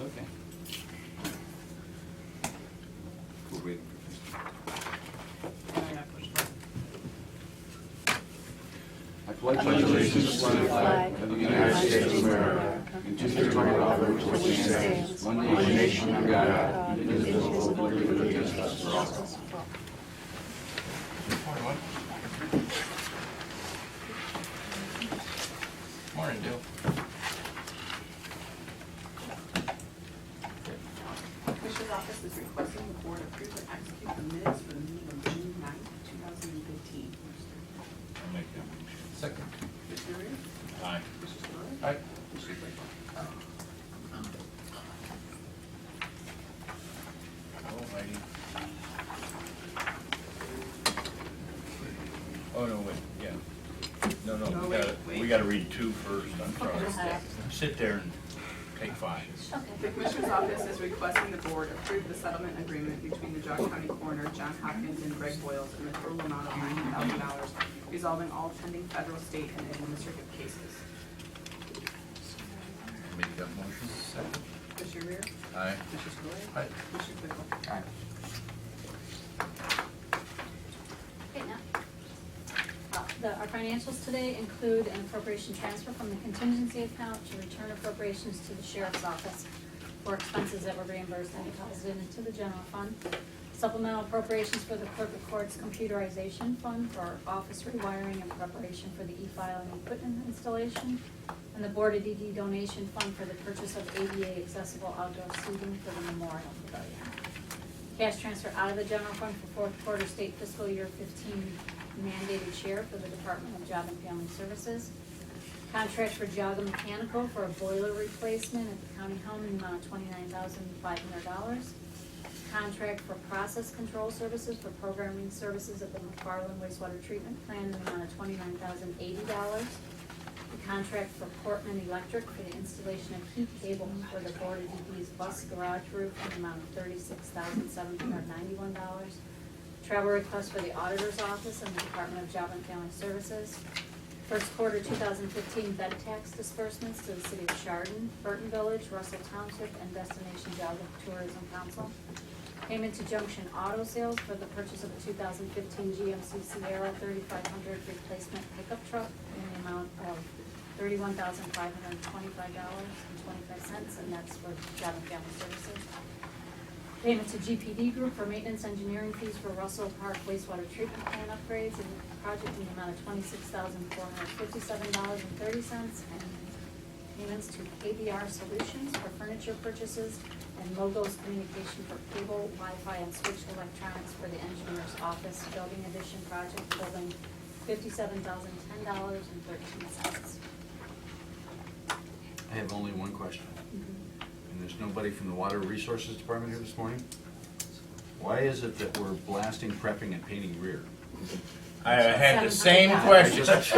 okay. We're waiting for I pledge allegiance to the flag of the United States of America and to the republic for which it stands, one nation under God, indivisible, with liberty and justice for all. Morning, Dale. Commissioner's office is requesting the board approve and execute the minutes for the meeting of June 9th, 2015. I'll make that motion. Second. Commissioner Rea? Aye. Commissioner Spillier? Aye. Commissioner Claypool? Alrighty. Oh, no, wait, yeah. No, No, we wait. gotta read two first, I'm Okay. sorry. Sit there and take five. The Commissioner's office is requesting the board approve the settlement agreement between the Geauga County Coroner, John Hopkins, and Greg Boyles in the total amount of $90,000, resolving all pending federal, state, and administrative cases. Make that motion. Second. Commissioner Rea? Aye. Commissioner Spillier? Aye. Commissioner Claypool? Aye. Okay, now, our financials today include an appropriation transfer from the contingency account to return appropriations to the sheriff's office for expenses that were reimbursed and deposited into the general fund. Supplemental appropriations for the clerk of court's computerization fund for office rewiring and preparation for the e-filing equipment installation. And the Board of DD donation fund for the purchase of ADA accessible outdoor seating for the Memorial Pavilion. Cash transfer out of the general fund for fourth quarter state fiscal year 15 mandated share for the Department of Job and Family Services. Contract for Geauga Mechanical for a boiler replacement at the county home in the amount of $29,500. Contract for process control services for programming services at the McFarland wastewater treatment plant in the amount of $29,080. The contract for Portman Electric for the installation of heat cables for the Board of DP's bus garage roof in the amount of $36,791. Travel request for the auditor's office and the Department of Job and Family Services. First quarter 2015 bed tax disbursements to the city of Chardon, Burton Village, Russell Township, and Destination Geauga Tourism Council. Payment to Junction Auto Sales for the purchase of a 2015 GMC Sierra 3500 replacement pickup truck in the amount of $31,525.25, and that's for Job and Family Services. Payment to GPD Group for maintenance engineering fees for Russell Park wastewater treatment plant upgrades and project in the amount of $26,457.30, and payments to KBR Solutions for furniture purchases and Logos Communication for cable, Wi-Fi, and switch electronics for the engineer's office building addition project totaling $57,010.13. I have only one question. And there's nobody from the Water Resources Department here this morning? Why is it that we're blasting, prepping, and painting rear? I had the same question. This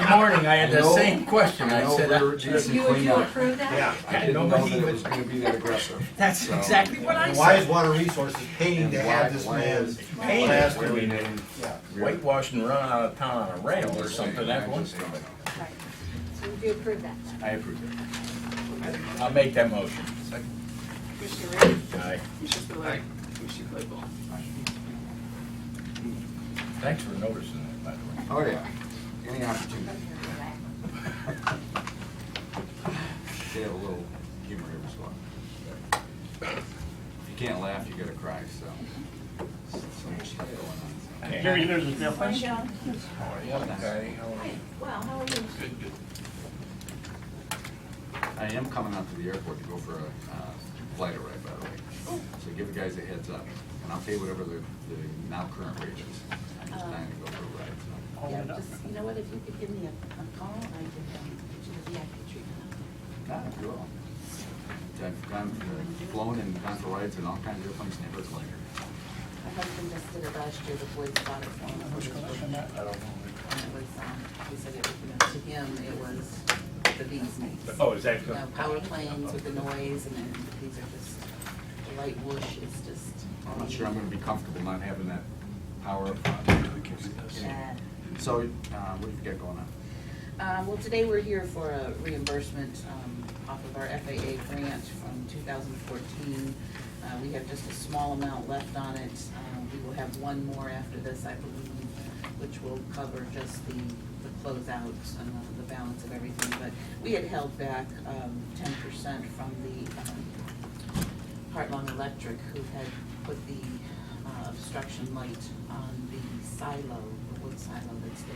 morning, I had the same question. I said, Would you approve that? Yeah. I didn't know that it was gonna be that aggressive. that's So- exactly what I And why is said. Water Resources paying to have this man Painting. blasted? Yeah. Whitewash and run out of town on a rail or something, that's one story. Right. So would you approve that? I approve it. I'll make that motion. Commissioner Rea? Aye. Commissioner Spillier? Commissioner Claypool? Thanks for noticing that, by the way. Oh, yeah. Any opportunity. They have a little humor every so often. If you can't laugh, you gotta cry, so. So much stuff going on. Okay. Gary, there's a difference. How are you? Okay, how are you? Well, how are you? Good, good. I am coming out to the airport to go for a flight ride, by the way. So give the guys a heads up, and I'll pay whatever the now current rate is. I'm just planning to go for a ride, so. Hold it up. You know what, if you could give me a call, I could get you the VIP treatment. You're all. I've flown and gone for rides in all kinds of airplanes, never a glider. My husband just did it last year, the boys bought it for him. Which collection that? I don't know. And it was, he said it, to him, it was the bee's knees. Oh, is that You know, power planes with the noise, and then these are just, the light whoosh is just. I'm not sure I'm gonna be comfortable not having that power up front. Yeah. So, what do you got going on? Well, today we're here for a reimbursement off of of our FAA grant from 2014. We have just a small amount left on it. We will have one more after this, I believe, which will cover just the closeouts and the balance of everything. But we had held back 10% from the Heartlong Electric, who had put the obstruction light on the silo, the wood silo that's there.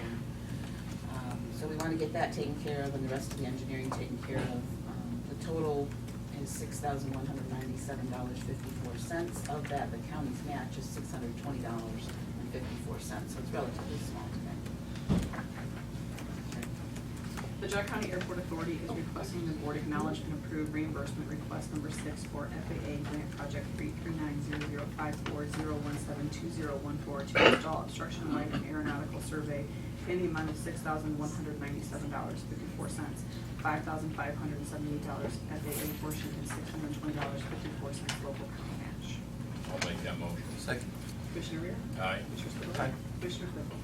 So we want to get that taken care of and the rest of the engineering taken care of. The total is $6,197.54. Of that, the county's match is $620.54, so it's relatively small today. The Geauga County Airport Authority is requesting the board acknowledge and approve reimbursement request number 6 for FAA Grant Project 339005401720014 to install obstruction light and aeronautical survey in the amount of $6,197.54, $5,578 FAA portion, and $620.54 local county match. I'll make that motion. Second. Commissioner Rea? Aye. Commissioner Spillier? Aye. Commissioner Clickwell?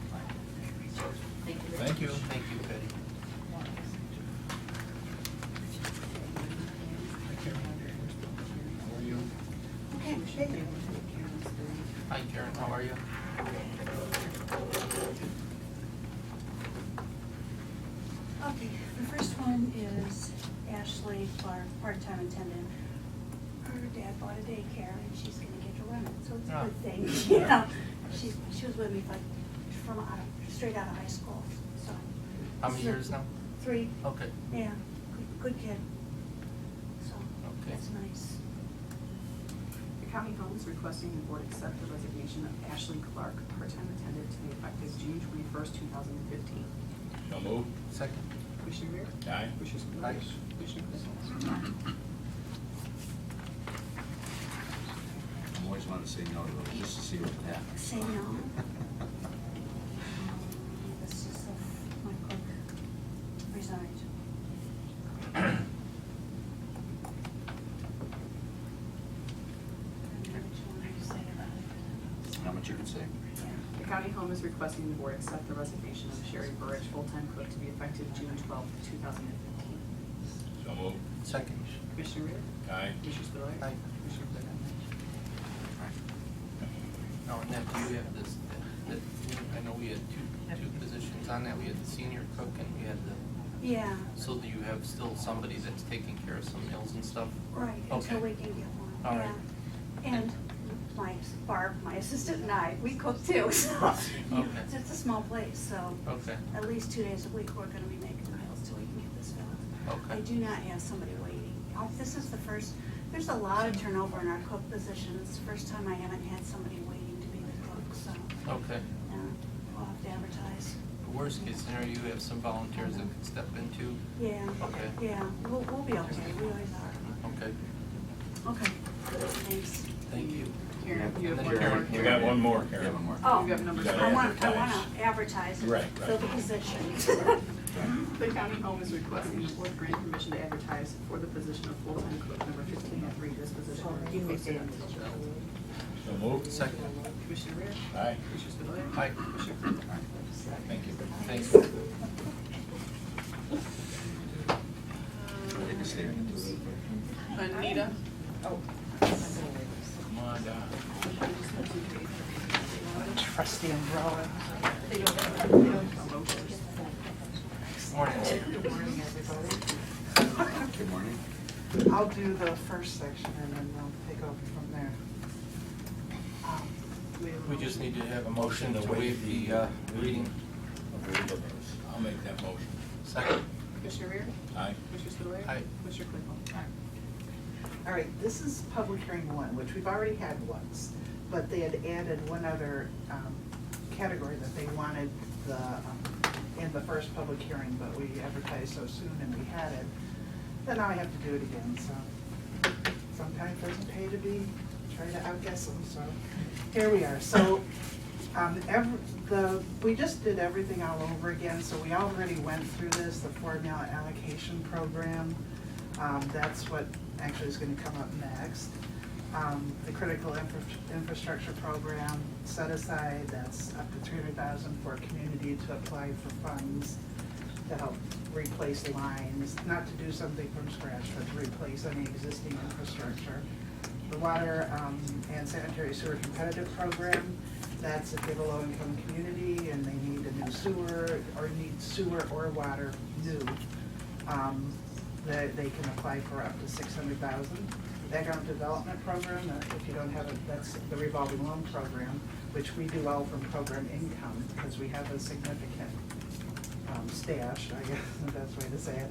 Thank you. Thank you. Thank you, Betty. How are you? Okay, thank you. Hi, Karen, how are you? Okay, the first one is Ashley Clark, part-time attendant. Her dad bought a daycare and she's gonna get to run it, so it's a good thing, you know. She was with me like straight out of high school, so. How many years now? 3, Okay. yeah, good kid. So, Okay. that's nice. The county home is requesting the board accept the resignation of Ashley Clark, part-time attendant, to be effective June 21st, 2015. So moved. Second. Commissioner Rea? Aye. Commissioner Spillier? Aye. Commissioner Clickwell? I always wanted to say no to those, just to see what happens. Say no. This is my clerk resigned. How much you can say? The county home is requesting the board accept the resignation of Sherry Burridge, full-time cook, to be effective June 12th, 2015. So moved. Second. Commissioner Rea? Aye. Commissioner Spillier? Aye. Commissioner Clickwell? Now, Annette, do you have this, I know we had two positions on that, we had the senior cook and we had the, Yeah, so do you have still somebody that's taking care of some meals and stuff? right, Okay. until we can get one, All right. yeah. And Barb, my assistant, and I, we cook too, so, you know, Okay. it's a small place, so Okay, at least 2 days a week, we're gonna be making the meals till we can get this filled. I okay, do not have somebody waiting. This is the first, there's a lot of turnover in our cook position. It's the first time I haven't had somebody waiting to be the cook, so, okay. we'll have to advertise. Worst case scenario, you have some volunteers that could step into, Yeah, Okay. yeah, we'll be okay, we always are. okay, Okay, thanks. thank you. Karen, you have And one then more. We got one more, You have Karen. one more? Oh, You have number You gotta I want advertise. to advertise and Right, fill the position. The county home is requesting the board grant permission to advertise for the position of full-time cook number 1503. This position will be posted until filled. So moved. Second, Commissioner Rea? Aye. Commissioner Spillier? Aye. Commissioner Clickwell? Thank you. thanks. Take a statement into it. Anita? Come on down. Trusty umbrella. Morning. Good morning, everybody. Good morning. I'll do the first section and then we'll take over from there. We just need to have a motion to waive the reading. I'll make that motion. Second, Commissioner Rea? Aye. Commissioner Spillier? Aye. Commissioner Clickwell? All right, this is public hearing 1, which we've already had once, but they had added one other category that they wanted in the first public hearing, but we advertised so soon and we had it, then now I have to do it again, so sometimes it doesn't pay to try to outguess them, so here we are. So we just did everything all over again, so we already went through this, the formula allocation program. That's what actually is gonna come up next. The critical infrastructure program set aside, that's up to $300,000 for a community to apply for funds. to help replace lines, not to do something from scratch, but to replace any existing infrastructure. The water and sanitary sewer competitive program, that's if you have a low-income community and they need a new sewer, or need sewer or water new, that they can apply for up to $600,000. The economic development program, if you don't have it, that's the revolving loan program, which we do all from program income, because we have a significant stash, I guess is the best way to say it.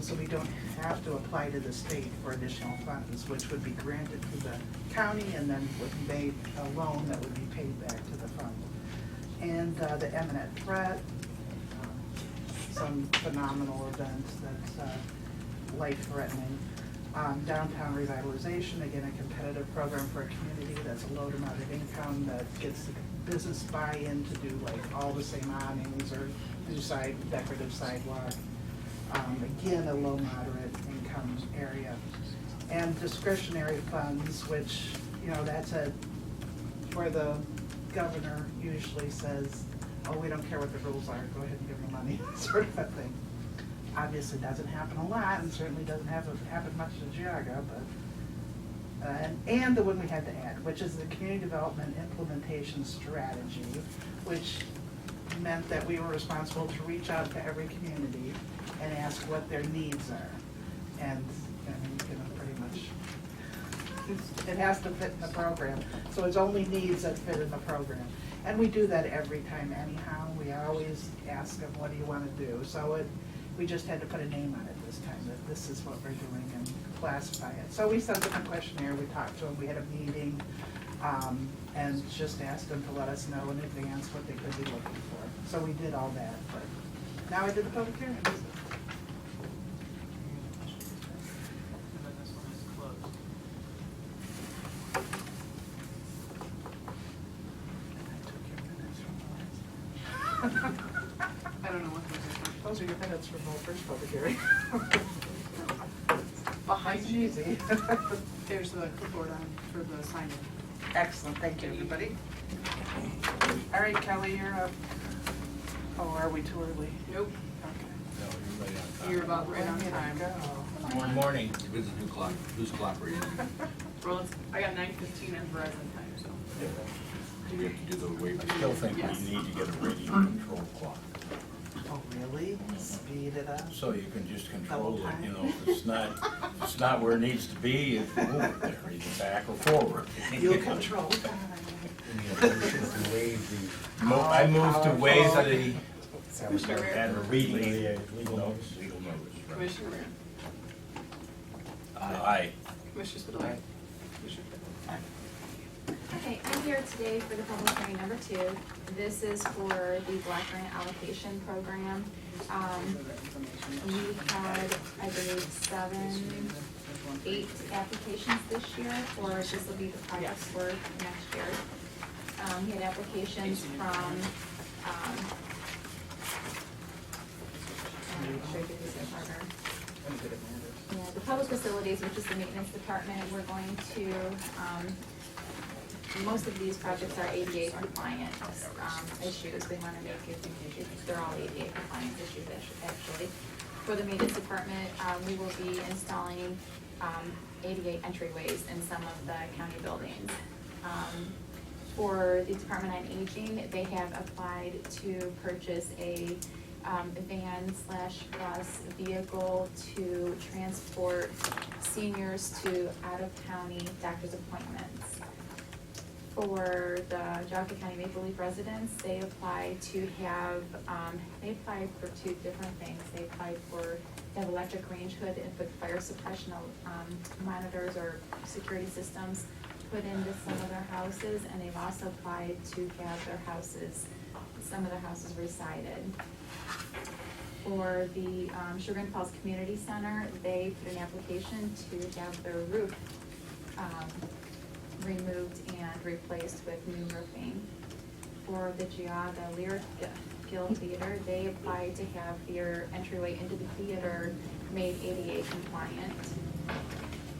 So we don't have to apply to the state for additional funds, which would be granted to the county and then would be made a loan that would be paid back to the fund. And the imminent threat, some phenomenal events that's life-threatening. Downtown revitalization, again, a competitive program for a community that's a low amount of income that gets the business buy-in to do like all the same awnings or do decorative sidewalk. Again, a low moderate income area. And discretionary funds, which, you know, that's where the governor usually says, oh, we don't care what the rules are, go ahead and give them money, sort of a thing. Obviously doesn't happen a lot and certainly doesn't happen much in Geauga, but and the one we had to add, which is the community development implementation strategy, which meant that we were responsible to reach out to every community and ask what their needs are. And you can pretty much, it has to fit in the program. So it's only needs that fit in the program. And we do that every time anyhow. We always ask them, what do you want to do? So we just had to put a name on it this time, that this is what we're doing and classify it. So we sent them a questionnaire, we talked to them, we had a meeting, and just asked them to let us know in advance what they could be looking for. So we did all that, but now I did the public hearing. And then this one is closed. I don't know what those are. Those are your minutes from the first public hearing. Behind you, Easy. there's the clipboard on for the signing. Excellent, thank you, everybody. All right, Kelly, you're up. Oh, are we too early? Nope, Okay. No, you're right on time. you're about right on Way to time. go. Good morning. Who's the new clock? Whose clock are you in? Well, I got 9:15 on Verizon time, so. Do we have to do the waiver? I still think Yes. we need to get a radio control clock, Oh, really? Speed it up? so you can just control Double it, time. you know, if it's not where it needs to be, you can move it there, either back or forward. You'll control that. I move to waive the, Commissioner Rea? and a legal notice. Right. Commissioner Rea? Aye. Commissioner Spudler? Commissioner Claypool? Okay, I'm here today for the public hearing number 2. This is for the block grant allocation program. We had, I believe, 8 applications this year for, this will be the projects for next year. We had applications from, yeah, the public facilities, which is the maintenance department. We're going to, most of these projects are ADA compliant issues. We want to make it, they're all ADA compliant issues actually. For the maintenance department, we will be installing ADA entryways in some of the county buildings. For the Department on Aging, they have applied to purchase a van/bus vehicle to transport seniors to out-of-county doctor's appointments. For the Geauga County Maple Leaf residents, they applied to have, they applied for 2 different things. They applied to have electric range hood and put fire suppression monitors or security systems put into some of their houses, and they've also applied to have their houses, some of their houses resided. For the Sugar and Falls Community Center, they put an application to have their roof removed and replaced with new roofing. For the Geauga Lyric Guild Theater, they applied to have their entryway into the theater made ADA compliant.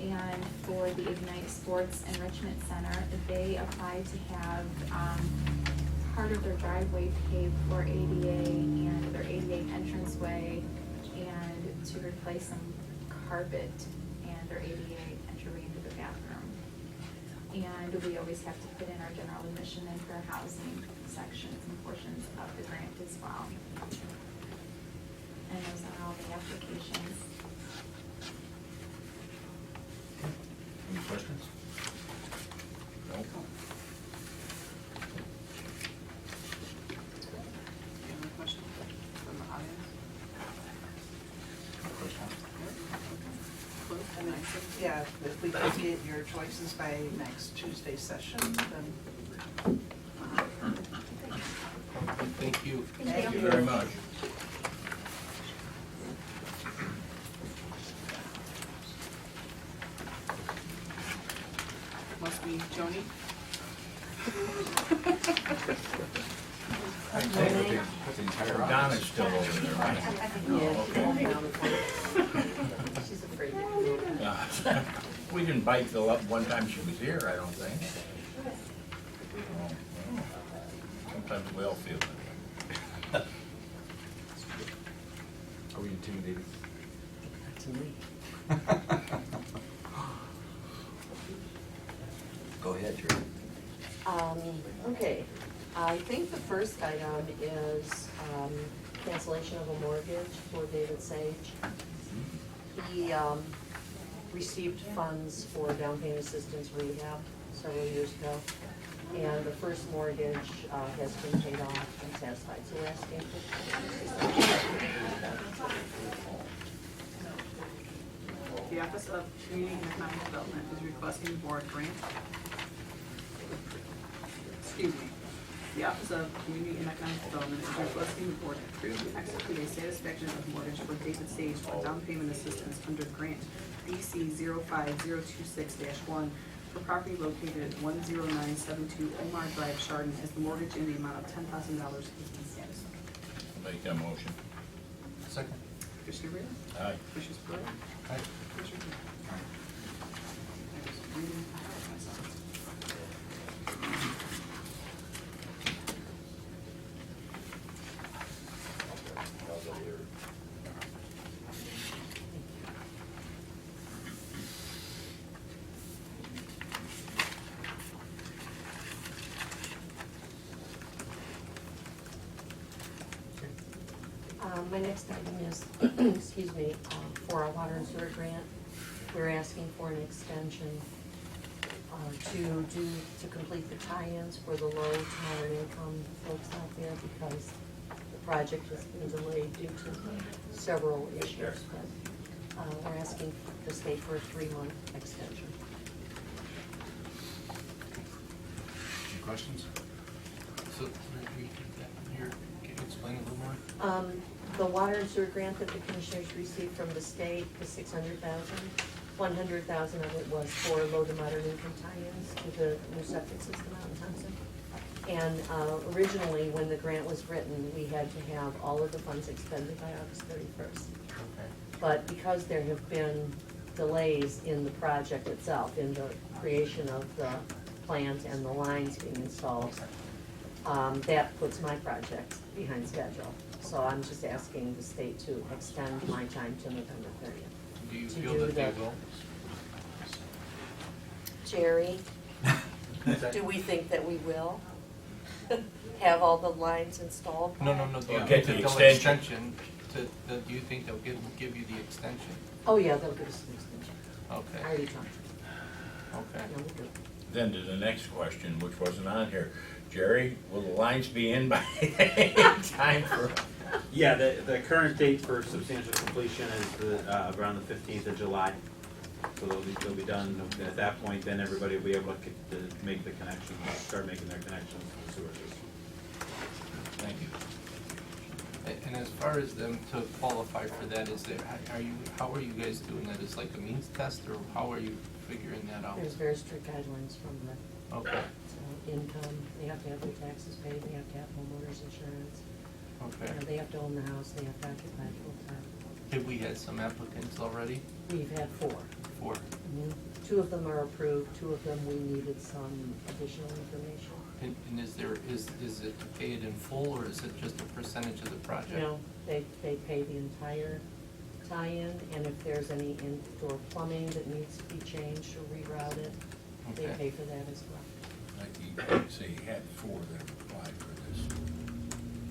And for the Ignite Sports Enrichment Center, they applied to have part of their driveway paved for ADA and their ADA entranceway, and to replace some carpet and their ADA entry into the bathroom. And we always have to put in our general admission and fair housing sections and portions of the grant as well. And those are all the applications. Any questions? No? Any other questions from the audience? Close the next one. Yeah, if we can get your choices by next Tuesday's session, then. Thank you. Thank you very much. Must be Joni. Donna's still over there, right? She's afraid. Yeah. We didn't bite the one time she was here, I don't think. Oh, well. Sometimes we all feel that way. Are we intimidated? Go ahead, Jerry. Okay, I think the first item is cancellation of a mortgage for David Sage. He received funds for down payment assistance rehab several years ago, and the first mortgage has been paid off and satisfied, so we're asking for. The Office of Community and Economic Development is requesting the board grant. Excuse me. The Office of Community and Economic Development is requesting the board approve and execute a satisfaction of mortgage for David Sage for down payment assistance under grant BC 05026-1 for property located at 10972 Omar Drive, Chardon, as the mortgage in the amount of $10,000 has been satisfied. Make that motion. Second. Commissioner Rea? Aye. Commissioner Spillier? Aye. Commissioner Rea? I was reading ahead of myself. My next item is, excuse me, for our water and sewer grant. We're asking for an extension to complete the tie-ins for the low to moderate income folks out there, because the project has been delayed due to several issues. But we're asking the state for a 3-month extension. Any questions? So, repeat that here, can you explain a little more? The water and sewer grant that the commissioners received from the state was $600,000. $100,000 of it was for low to moderate income tie-ins to the new septic system out in Hudson. And originally, when the grant was written, we had to have all of the funds expended by August 31st. Okay. But because there have been delays in the project itself, in the creation of the plant and the lines being installed, that puts my project behind schedule. So I'm just asking the state to extend my time to November 30th. Do you To feel do that they that. will? Jerry, do we think that we will have all the lines installed? No, do you Or think get that the they'll extension. do you think they'll give you the extension? Oh, yeah, they'll give us an extension. I Okay, already talked to them. okay. Yeah, we're good. Then to the next question, which wasn't on here. Jerry, will the lines be in by time for? Yeah, the current date for substantial completion is around the 15th of July. So they'll be done at that point. Then everybody will be able to make the connections, start making their connections to the sewer system. Thank you. And as far as them to qualify for that, how are you guys doing that? Is like a means test, or how are you figuring that out? There's very strict guidelines from the Okay, income, they have to have their taxes paid, they have to have homeowners insurance. okay. They have to own the house, they have to occupy it full time. Have we had some applicants already? We've had 4. 4. 2 of them are approved, 2 of them we needed some additional information. And is it to pay it in full, or is it just a percentage of the project? You know, they pay the entire tie-in, and if there's any indoor plumbing that needs to be changed or rerouted, they Okay. pay for that as well. Like you say, you had 4 that applied for this.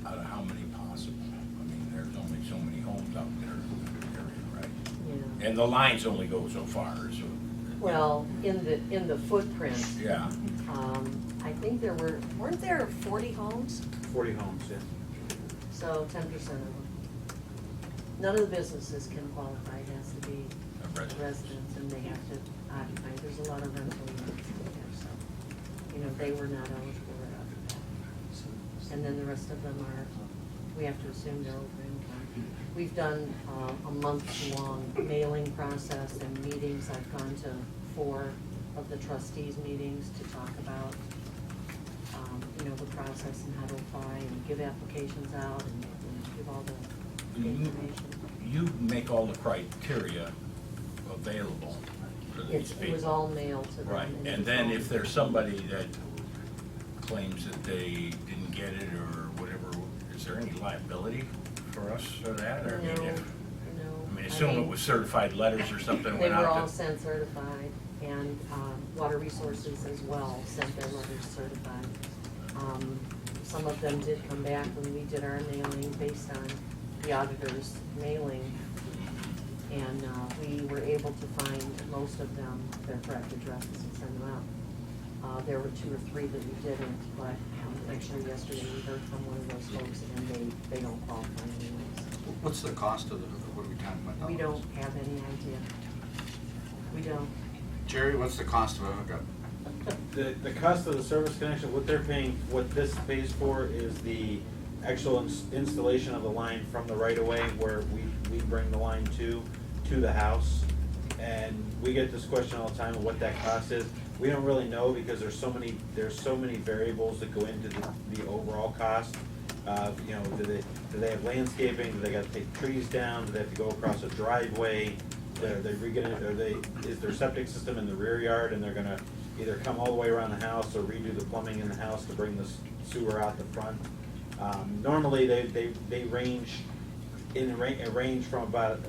Out of how many possible? I mean, there's only so many homes out there in the area, right? Yeah. And the lines only go so far, so. Well, in the footprint, Yeah. I think weren't there 40 homes? 40 homes, yeah. So 10% of them. None of the businesses can qualify, it has to be A resident. residents, and they have to occupy, there's a lot of rental units in there, so, you know, they were not eligible right off the bat. And then the rest of them are, we have to assume they're over income. We've done a month-long mailing process and meetings. I've gone to 4 of the trustees' meetings to talk about, you know, the process and how to apply and give applications out and give all the information. You make all the criteria available for these It people. was all mailed to them. Right, it and was then all- if there's somebody that claims that they didn't get it or whatever, is there any liability for us for that? Or I mean, No, if- no. I mean, assume it was certified letters or something They went were out all to. sent certified, and Water Resources as well sent their letters certified. Some of them did come back when we did our mailing based on the auditor's mailing, and we were able to find most of them their correct addresses and send them out. There were 2 or 3 that we didn't, but actually yesterday we heard from one of those folks, and they don't qualify anyways. What's the cost of what are we talking about? We don't have any idea. We don't. Jerry, what's the cost of a hookup? The cost of the service connection, what they're paying, what this pays for is the actual installation of the line from the right-of-way where we bring the line to the house. And we get this question all the time of what that cost is. We don't really know because there's so many variables that go into the overall cost. You know, do they have landscaping? Do they gotta take trees down? Do they have to go across a driveway? Is their septic system in the rear yard and they're gonna either come all the way around the house or redo the plumbing in the house to bring the sewer out the front? Normally, they range a range from about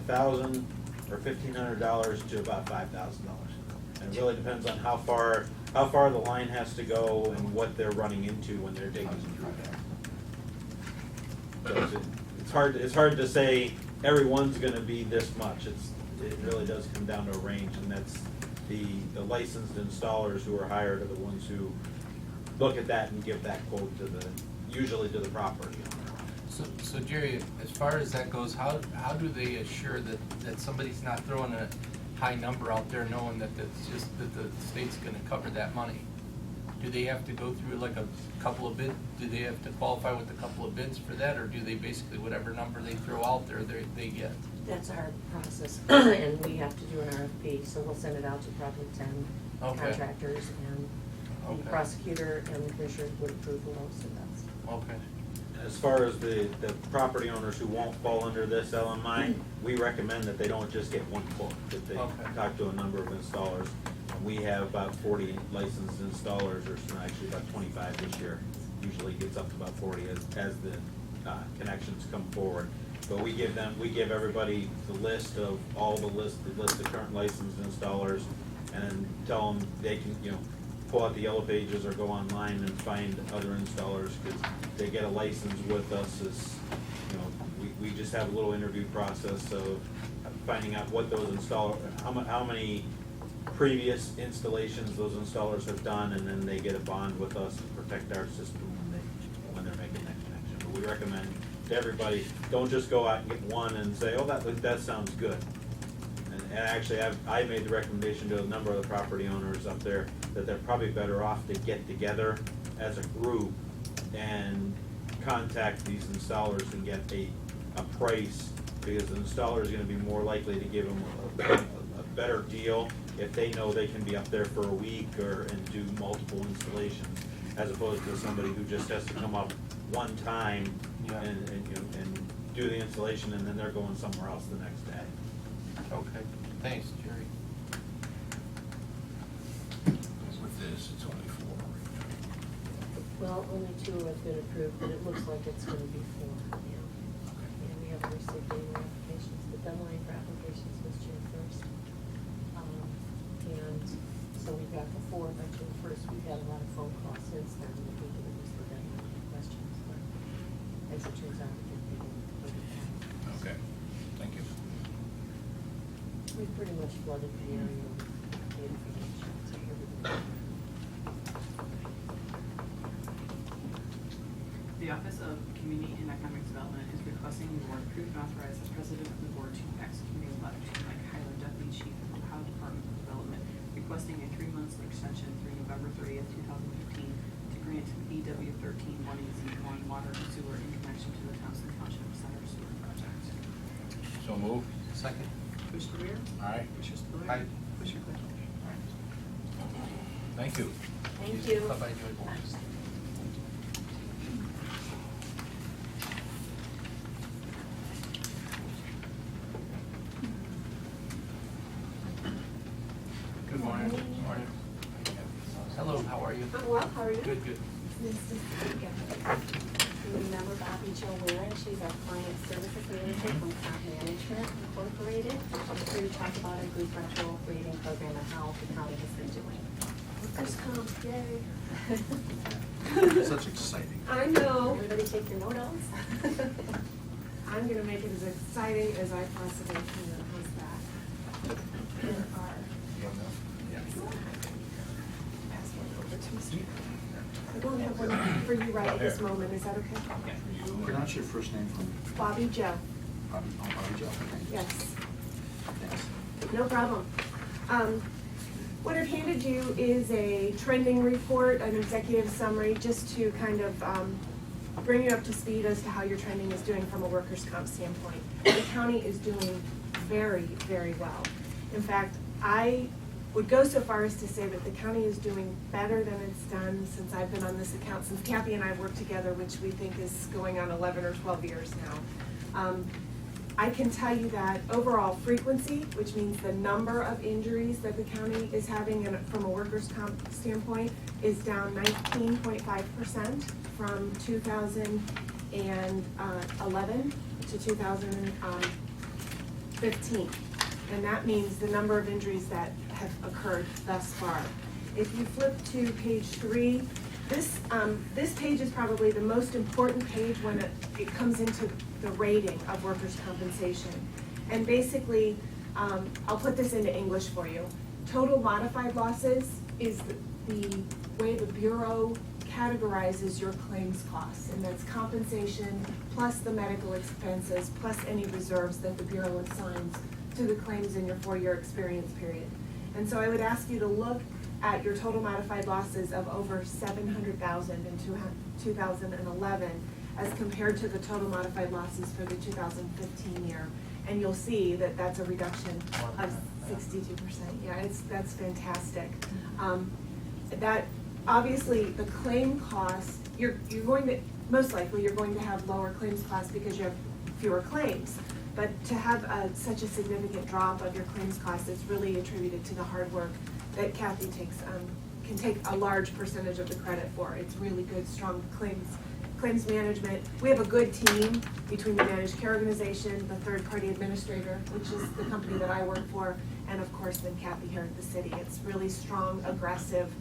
$1,000 or $1,500 to about $5,000. And it really depends on how far the line has to go and what they're running into when they're digging through there. So it's hard to say every one's gonna be this much. It really does come down to a range, and that's the licensed installers who are hired are the ones who look at that and give that quote usually to the property owner. So Jerry, as far as that goes, how do they assure that somebody's not throwing a high number out there knowing that the state's gonna cover that money? Do they have to go through like a couple of bids? Do they have to qualify with a couple of bids for that, or do they basically, whatever number they throw out there, they get? That's our process, and we have to do an RFP, so we'll send it out to probably 10 Okay. contractors, and the Okay. prosecutor and the commissioner would approve the lowest of those. Okay. As far as the property owners who won't fall under this LMI, we recommend that they don't just get one quote, that they Okay. talk to a number of installers. We have about 40 licensed installers, or actually about 25 this year. Usually gets up to about 40 as the connections come forward. But we give everybody the list of the list of current licensed installers, and then tell them they can, you know, pull out the yellow pages or go online and find other installers, because they get a license with us as, you know, we just have a little interview process of finding out what those how many previous installations those installers have done, and then they get a bond with us to protect our system when they're making that connection. But we recommend to everybody, don't just go out and get one and say, oh, that sounds good. And actually, I made the recommendation to a number of the property owners up there that they're probably better off to get together as a group and contact these installers and get a price, because the installer is gonna be more likely to give them a better deal if they know they can be up there for a week and do multiple installations, as opposed to somebody who just has to come up one time Yeah. and do the installation, and then they're going somewhere else the next day. Okay, thanks, Jerry. With this, it's only 4 right only 2 have been approved, but it looks like it's gonna be 4 now. And we haven't received any more applications. The deadline for applications was June 1st. And so we got the 4 by June 1st. We've had a lot of phone calls since then, that we didn't use the deadline for questions, but as it turns out, we did get it. Okay, thank you. We pretty much flooded the area with the information, so everybody. The Office of Community and Economic Development is requesting the board approve and authorize the president of the board to execute a letter to Mike Hyler, Deputy Chief of the Ohio Department of Development, requesting a 3-month extension through November 30th, 2015, to grant BW 13-1AZ1 water and sewer in connection to the Thompson Township Center Sewer Project. So move. Second. Commissioner Rea? Aye. Commissioner Spillier? Aye. Commissioner Claypool? Thank you. Thank you. Bye-bye, Joy. Good morning. Good morning. Hello, how are you? I'm well, how are you? Good, good. Nice to see you. You remember Bobby Geauga, she's our client services manager from Comp Management Incorporated. I'm here to talk about our group retro rating program and how the county has been doing. Workers' comp, yay. Such exciting. I know. Everybody take your notes. I'm gonna make it as exciting as I possibly can. How's that? Here are. Pass one over to Mr. I don't have one for you right at this moment. Is that okay? Pronounce your first name for me. Bobby Joe. Bobby Joe. Okay. Yes. Thanks. No problem. What I've handed you is a trending report, an executive summary, just to kind of bring you up to speed as to how your trending is doing from a workers' comp standpoint. The county is doing very, very well. In fact, I would go so far as to say that the county is doing better than it's done since I've been on this account, since Kathy and I have worked together, which we think is going on 11 or 12 years now. I can tell you that overall frequency, which means the number of injuries that the county is having from a workers' comp standpoint, is down 19.5% from 2011 to 2015. And that means the number of injuries that have occurred thus far. If you flip to page 3, this page is probably the most important page when it comes into the rating of workers' compensation. And basically, I'll put this into English for you. Total modified losses is the way the Bureau categorizes your claims costs, and that's compensation plus the medical expenses plus any reserves that the Bureau assigns to the claims in your 4-year experience period. And so I would ask you to look at your total modified losses of over 700,000 in 2011 as compared to the total modified losses for the 2015 year. And you'll see that that's a reduction of 62%. Yeah, that's fantastic. That obviously the claim costs, you're going to, most likely you're going to have lower claims costs because you have fewer claims. But to have such a significant drop of your claims costs is really attributed to the hard work that Kathy can take a large percentage of the credit for. It's really good, strong claims management. We have a good team between the managed care organization, the third-party administrator, which is the company that I work for, and of course then Kathy here at the city. It's really strong, aggressive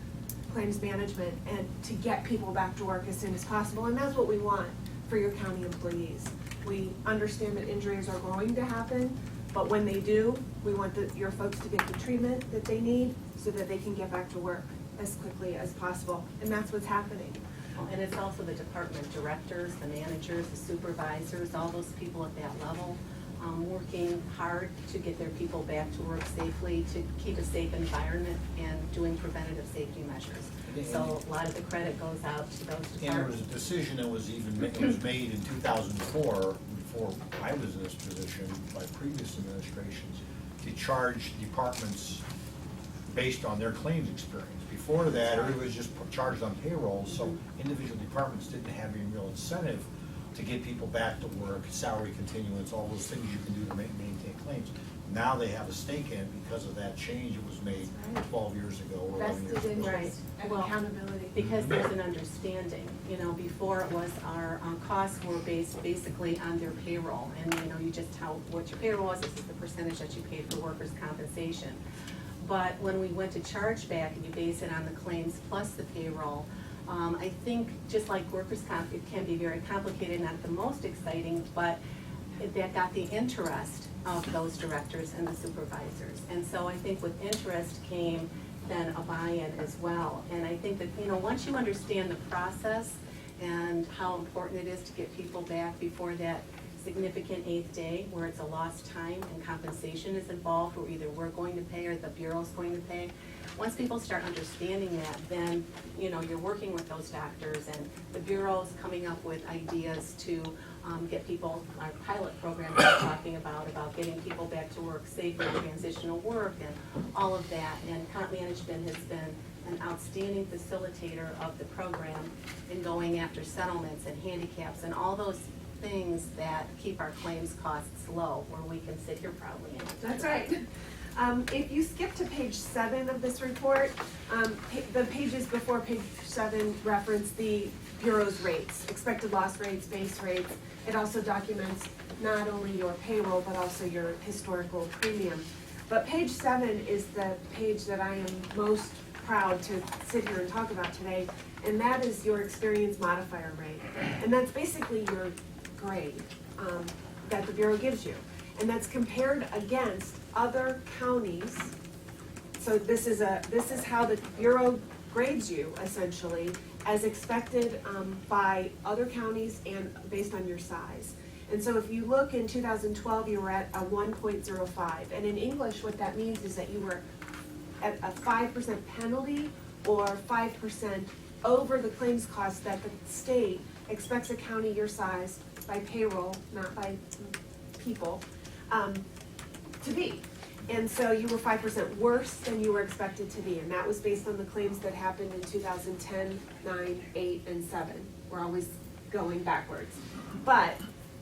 claims management and to get people back to work as soon as possible. And that's what we want for your county employees. We understand that injuries are going to happen, but when they do, we want your folks to get the treatment that they need so that they can get back to work as quickly as possible. And that's what's happening. And it's also the department directors, the managers, the supervisors, all those people at that level, working hard to get their people back to work safely, to keep a safe environment and doing preventative safety measures. So a lot of the credit goes out to those departments. And there was a decision that was made in 2004, before I was in this position, by previous administrations, to charge departments based on their claims experience. Before that, everybody was just charged on payroll, so individual departments didn't have any real incentive to get people back to work, salary continuance, all those things you can do to maintain claims. Now they have a stake in because of that change that was made 12 years ago or 11 years Vested ago. interest and Well, accountability. Because there's an understanding, before it was our costs were based basically on their payroll. And, you just tell what your payroll was, this is the percentage that you paid for workers' compensation. But when we went to chargeback and you base it on the claims plus the payroll, I think just like workers' comp, it can be very complicated, not the most exciting, but that got the interest of those directors and the supervisors. And so I think with interest came then a buy-in as well. And I think that, once you understand the process and how important it is to get people back before that significant 8th day where it's a lost time and compensation is involved, or either we're going to pay or the Bureau's going to pay. Once people start understanding that, then, you're working with those doctors and the Bureau's coming up with ideas to get people, our pilot program we're talking about getting people back to work safely, transitional work and all of that. And comp management has been an outstanding facilitator of the program in going after settlements and handicaps and all those things that keep our claims costs low, where we can sit here proudly and That's right. If you skip to page 7 of this report, the pages before page 7 reference the Bureau's rates, expected loss rates, base rates. It also documents not only your payroll, but also your historical premium. But page 7 is the page that I am most proud to sit here and talk about today, and that is your experience modifier rate. And that's basically your grade that the Bureau gives you. And that's compared against other counties. So this is how the Bureau grades you, essentially, as expected by other counties and based on your size. And so if you look in 2012, you were at a 1.05. And in English, what that means is that you were at a 5% penalty or 5% over the claims cost that the state expects a county your size by payroll, not by people, to be. And so you were 5% worse than you were expected to be, and that was based on the claims that happened in 2010, 9, 8, and 7. We're always going backwards. But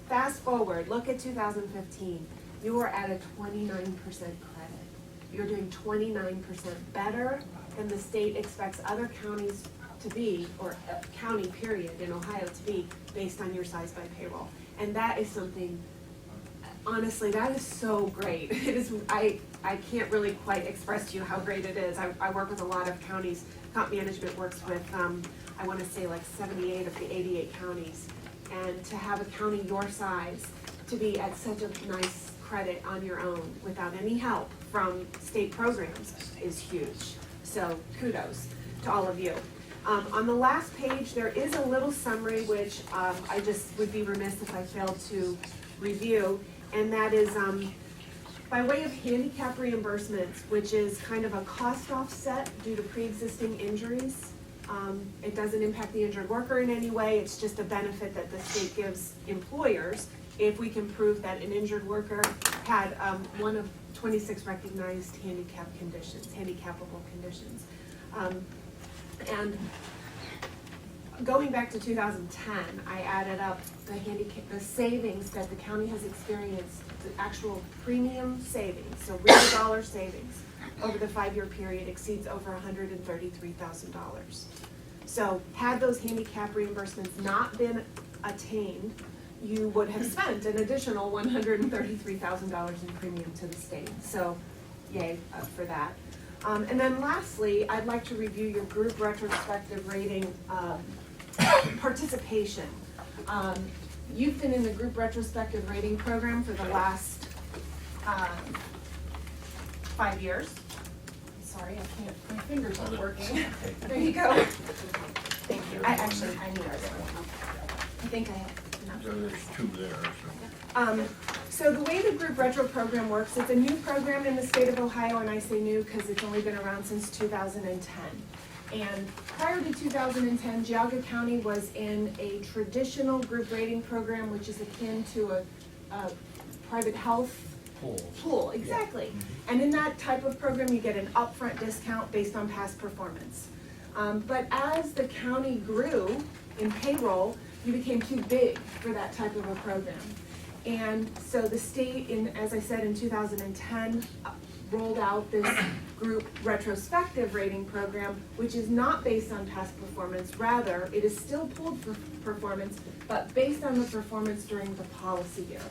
fast forward, look at 2015. You were at a 29% credit. You're doing 29% better than the state expects other counties to be, or county period in Ohio to be, based on your size by payroll. And that is something, honestly, that is so great. It is, I can't really quite express to you how great it is. I work with a lot of counties. Comp management works with, I want to say like 78 of the 88 counties. And to have a county your size to be at such a nice credit on your own without any help from state programs is huge. So kudos to all of you. On the last page, there is a little summary which I just would be remiss if I failed to review, and that is by way of handicap reimbursements, which is kind of a cost offset due to pre-existing injuries. It doesn't impact the injured worker in any way, it's just a benefit that the state gives employers if we can prove that an injured worker had one of 26 recognized handicap conditions, handicapable conditions. And going back to 2010, I added up the savings that the county has experienced, the actual premium savings, so real dollar savings over the 5-year period exceeds over $133,000. So had those handicap reimbursements not been attained, you would have spent an additional $133,000 in premium to the state. So yay for that. And then lastly, I'd like to review your group retrospective rating participation. You've been in the group retrospective rating program for the last 5 years. Sorry, I can't, my fingers aren't working. There you go. Thank you. I knew I was going. I think I have enough. So there's 2 there, So the way the group retro program works, it's a new program in the state of Ohio, and I say new because it's only been around since 2010. And prior to 2010, Geauga County was in a traditional group rating program, which is akin to a private health pool, exactly. Yeah. And in that type of program, you get an upfront discount based on past performance. But as the county grew in payroll, you became too big for that type of a program. And so the state, as I said, in 2010, rolled out this group retrospective rating program, which is not based on past performance. Rather, it is still pooled for performance, but based on the performance during the policy year.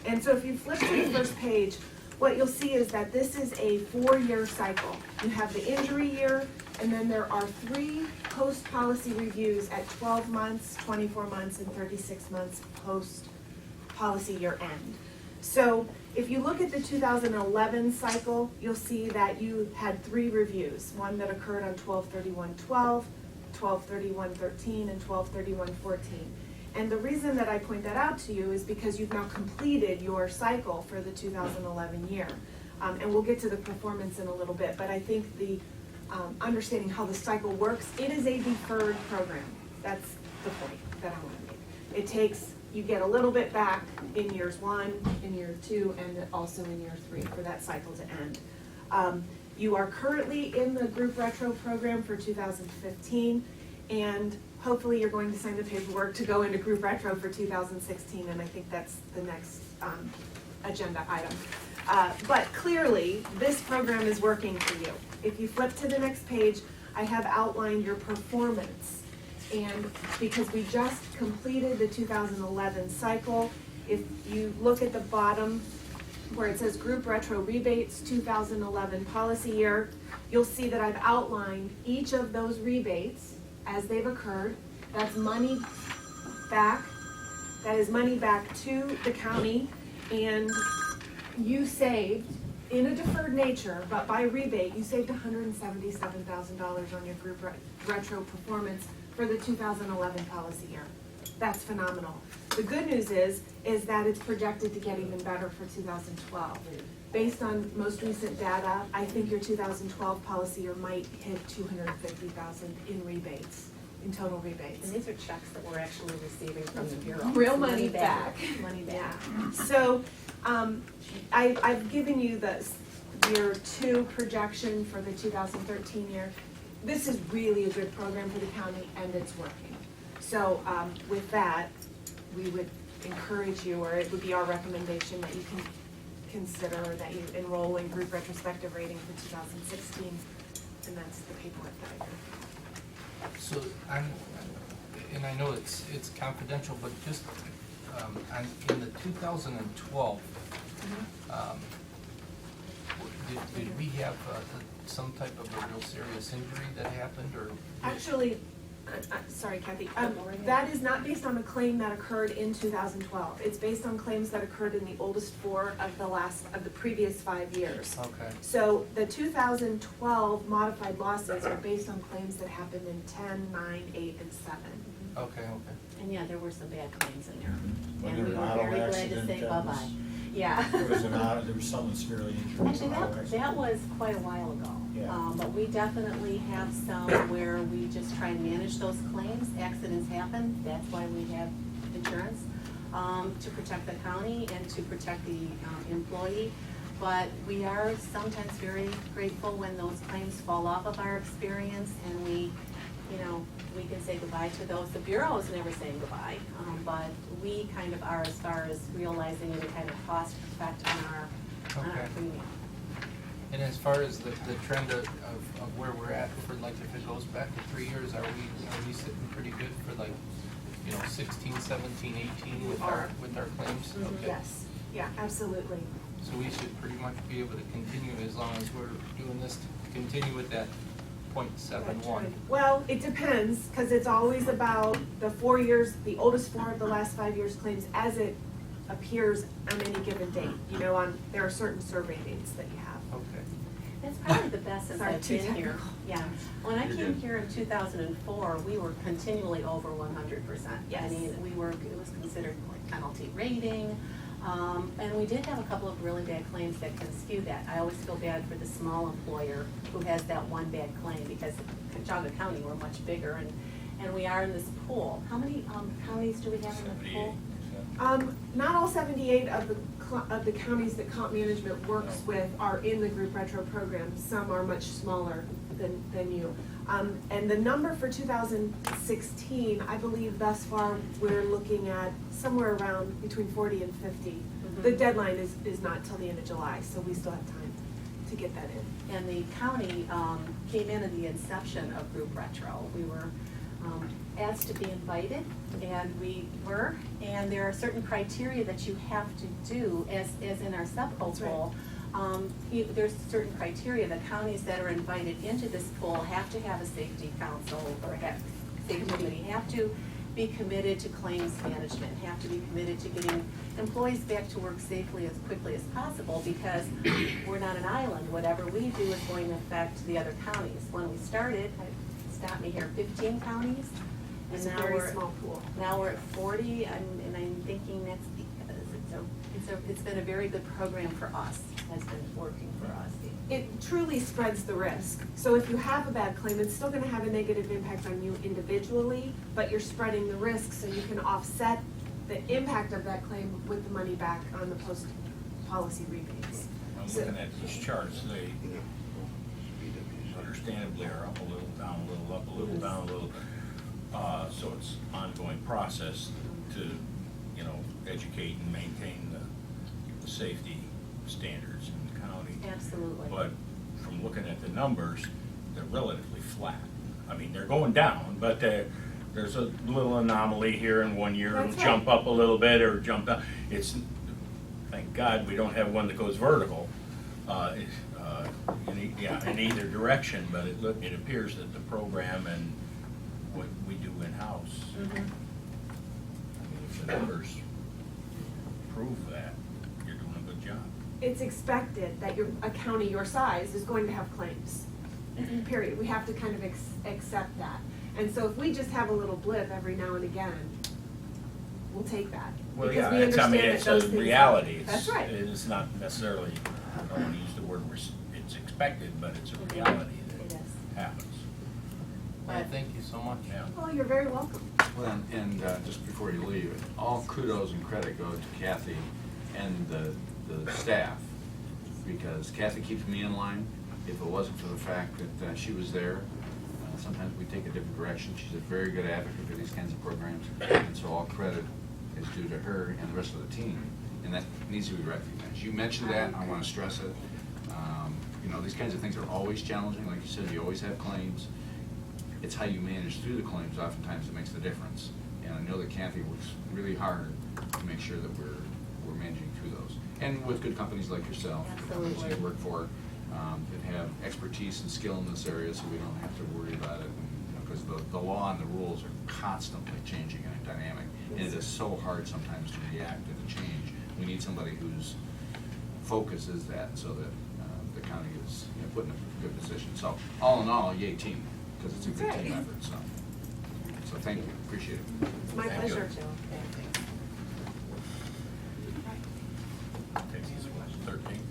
And so if you flip to the first page, what you'll see is that this is a 4-year cycle. You have the injury year, and then there are 3 post-policy reviews at 12 months, 24 months, and 36 months post-policy year end. So if you look at the 2011 cycle, you'll see that you had 3 reviews, one that occurred on 12/31/12, 12/31/13, and 12/31/14. And the reason that I point that out to you is because you've now completed your cycle for the 2011 year. And we'll get to the performance in a little bit, but I think the understanding how the cycle works, it is a deferred program. That's the point that I want to make. It takes, you get a little bit back in years 1, in year 2, and also in year 3 for that cycle to end. You are currently in the group retro program for 2015, and hopefully you're going to sign the paperwork to go into group retro for 2016, and I think that's the next agenda item. But clearly, this program is working for you. If you flip to the next page, I have outlined your performance. And because we just completed the 2011 cycle, if you look at the bottom where it says group retro rebates 2011 policy year, you'll see that I've outlined each of those rebates as they've occurred. That's money back. That is money back to the county, and you saved, in a deferred nature, but by rebate, you saved $177,000 on your group retro performance for the 2011 policy year. That's phenomenal. The good news is that it's projected to get even better for 2012. Based on most recent data, I think your 2012 policy year might hit $250,000 in rebates, in total rebates. And these are checks that we're actually receiving from the Bureau. Real money back. Money back. So, I've given you the year 2 projection for the 2013 year. This is really a good program for the county, and it's working. So, with that, we would encourage you, or it would be our recommendation that you can consider that you enroll in group retrospective rating for 2016, and that's the paperwork that I did. So and I know it's confidential, but just in the 2012, did we have some type of a real serious injury that happened, or? Actually, sorry, Kathy, that is not based on a claim that occurred in 2012. It's based on claims that occurred in the oldest 4 of the previous 5 years. Okay. So the 2012 modified losses are based on claims that happened in 10, 9, 8, and 7. Okay. And yeah, there were some bad claims in there. Was And there we an were auto very glad to accident say that bye-bye. was- Yeah. There was someone severely injured. Actually, that was quite a while ago. Yeah. But we definitely have some where we just try and manage those claims. Accidents happen, that's why we have insurance, to protect the county and to protect the employee. But we are sometimes very grateful when those claims fall off of our experience, and we can say goodbye to those. The Bureau is never saying goodbye, but we kind of are, as far as realizing any kind of cost effect on our Okay. premium. And as far as the trend of where we're at for, like, if it goes back to 3 years, are we sitting pretty good for, like, 16, 17, 18 with our claims? Okay. Yes, yeah, absolutely. So we should pretty much be able to continue as long as we're doing this, to continue with that .71. Well, it depends, because it's always about the 4 years, the oldest 4 of the last 5 years claims as it appears on any given date. There are certain survey dates that you have. Okay. That's probably the best since Sorry, I've too been here. technical. Yeah. When I came here in 2004, we were continually over 100%. Yes. I mean, it was considered like penalty rating. And we did have a couple of really bad claims that can skew that. I always feel bad for the small employer who has that one bad claim, because Geauga County, we're much bigger, and we are in this pool. How many counties do we have in the pool? Not all 78 of the counties that comp management works with are in the group retro program. Some are much smaller than you. And the number for 2016, I believe thus far, we're looking at somewhere around between 40 and 50. The deadline is not till the end of July, so we still have time to get that in. And the county came in at the inception of Group Retro. We were asked to be invited, and we were. And there are certain criteria that you have to do, as in our sub-poll poll. There's certain criteria. The counties that are invited into this pool have to have a safety council or have safety committee, have to be committed to claims management, have to be committed to getting employees back to work safely as quickly as possible, because we're not an island. Whatever we do is going to affect the other counties. When we started, stop me here, 15 counties. It's And a now very we're, small pool. now we're at 40, and I'm thinking that's because it's been a very good program for us, has been working for us. It truly spreads the risk. So if you have a bad claim, it's still gonna have a negative impact on you individually, but you're spreading the risk so you can offset the impact of that claim with the money back on the post-policy rebates. I'm looking at these charts, they understandably are up a little, down a little, up a little, down a little. So it's ongoing process to, you know, educate and maintain the safety standards in the county. Absolutely. But from looking at the numbers, they're relatively flat. I mean, they're going down, but there's a little anomaly here, and one year it'll That's jump up a little bit or jump down. It's, thank God we don't have one that goes vertical in either direction, but it appears that the program and what we do in-house, I mean, if the numbers prove that, you're doing a good job. It's expected that a county your size is going to have claims, period. We have to kind of accept that. And so if we just have a little blip every now and again, we'll take that. Well, Because yeah, we it's, I mean, understand it's that those a things reality. happen. That's right. It's not necessarily, I don't want to use the word, it's expected, but it's a reality It that is. happens. Well, thank you so much. Yeah. Oh, you're very welcome. Well, and just before you leave, all kudos and credit go to Kathy and the staff, because Kathy keeps me in line. If it wasn't for the fact that she was there, sometimes we take a different direction. She's a very good advocate for these kinds of programs, and so all credit is due to her and the rest of the team, and that needs to be recognized. You mentioned that, I want to stress it. You know, these kinds of things are always challenging. Like you said, you always have claims. It's how you manage through the claims oftentimes that makes the difference. And I know that Kathy works really hard to make sure that we're managing through those. And with good companies like yourself, the companies you work for, that have expertise and skill in this area, so we don't have to worry about it. Because the law and the rules are constantly changing and dynamic, and it is so hard sometimes to react to the change. We need somebody whose focus is that, so that the county is, you know, put in a good position. So all in all, yay team, because it's a good team effort. So thank you, appreciate it. It's my Thank you. pleasure, Jill. Takes us to 13.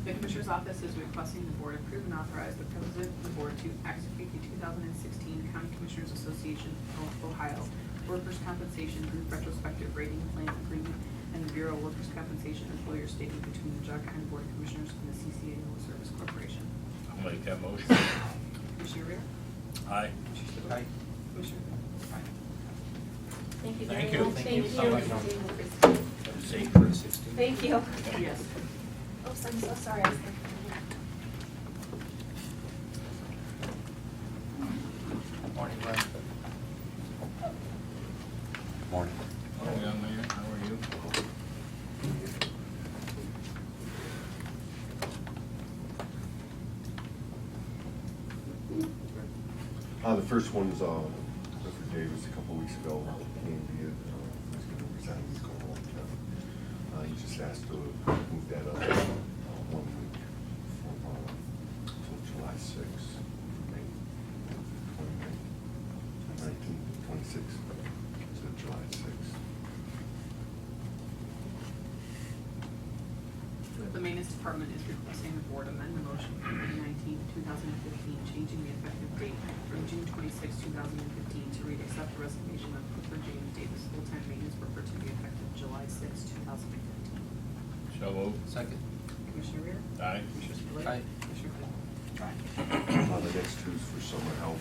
The Commissioner's Office is requesting the Board approve and authorize the President of the Board to execute the 2016 County Commissioners Association of Ohio Workers' Compensation Group Retrospective Rating Plan Agreement and the Bureau of Workers' Compensation Employer Statement between the Geauga County Board of Commissioners and the CCAO Service Corporation. I'll make that motion. Commissioner Rea? Aye. Commissioner Spillier? Commissioner Thank you Thank very you. much. Thank you so much. Safe for 16. Thank you. Yes. Oops, I'm so sorry. I was thinking. Morning, Glenn. Morning. Hello, young man, how are you? The first one was Clifford Davis a couple weeks ago. Came via, he's going to resign, he's going home. He just asked to move that up 1 week from July 6th, May 26th to July 6th. The Maintenance Department is requesting the Board amend the motion from May 19, 2015, changing the effective date from June 26, 2015 to read accept the resignation of Clifford James Davis, full-time maintenance worker to be effective July 6, 2015. So moved. Second. Commissioner Rea? Aye. Commissioner Spillier? Aye. Commissioner Claypool? The next two is for summer help.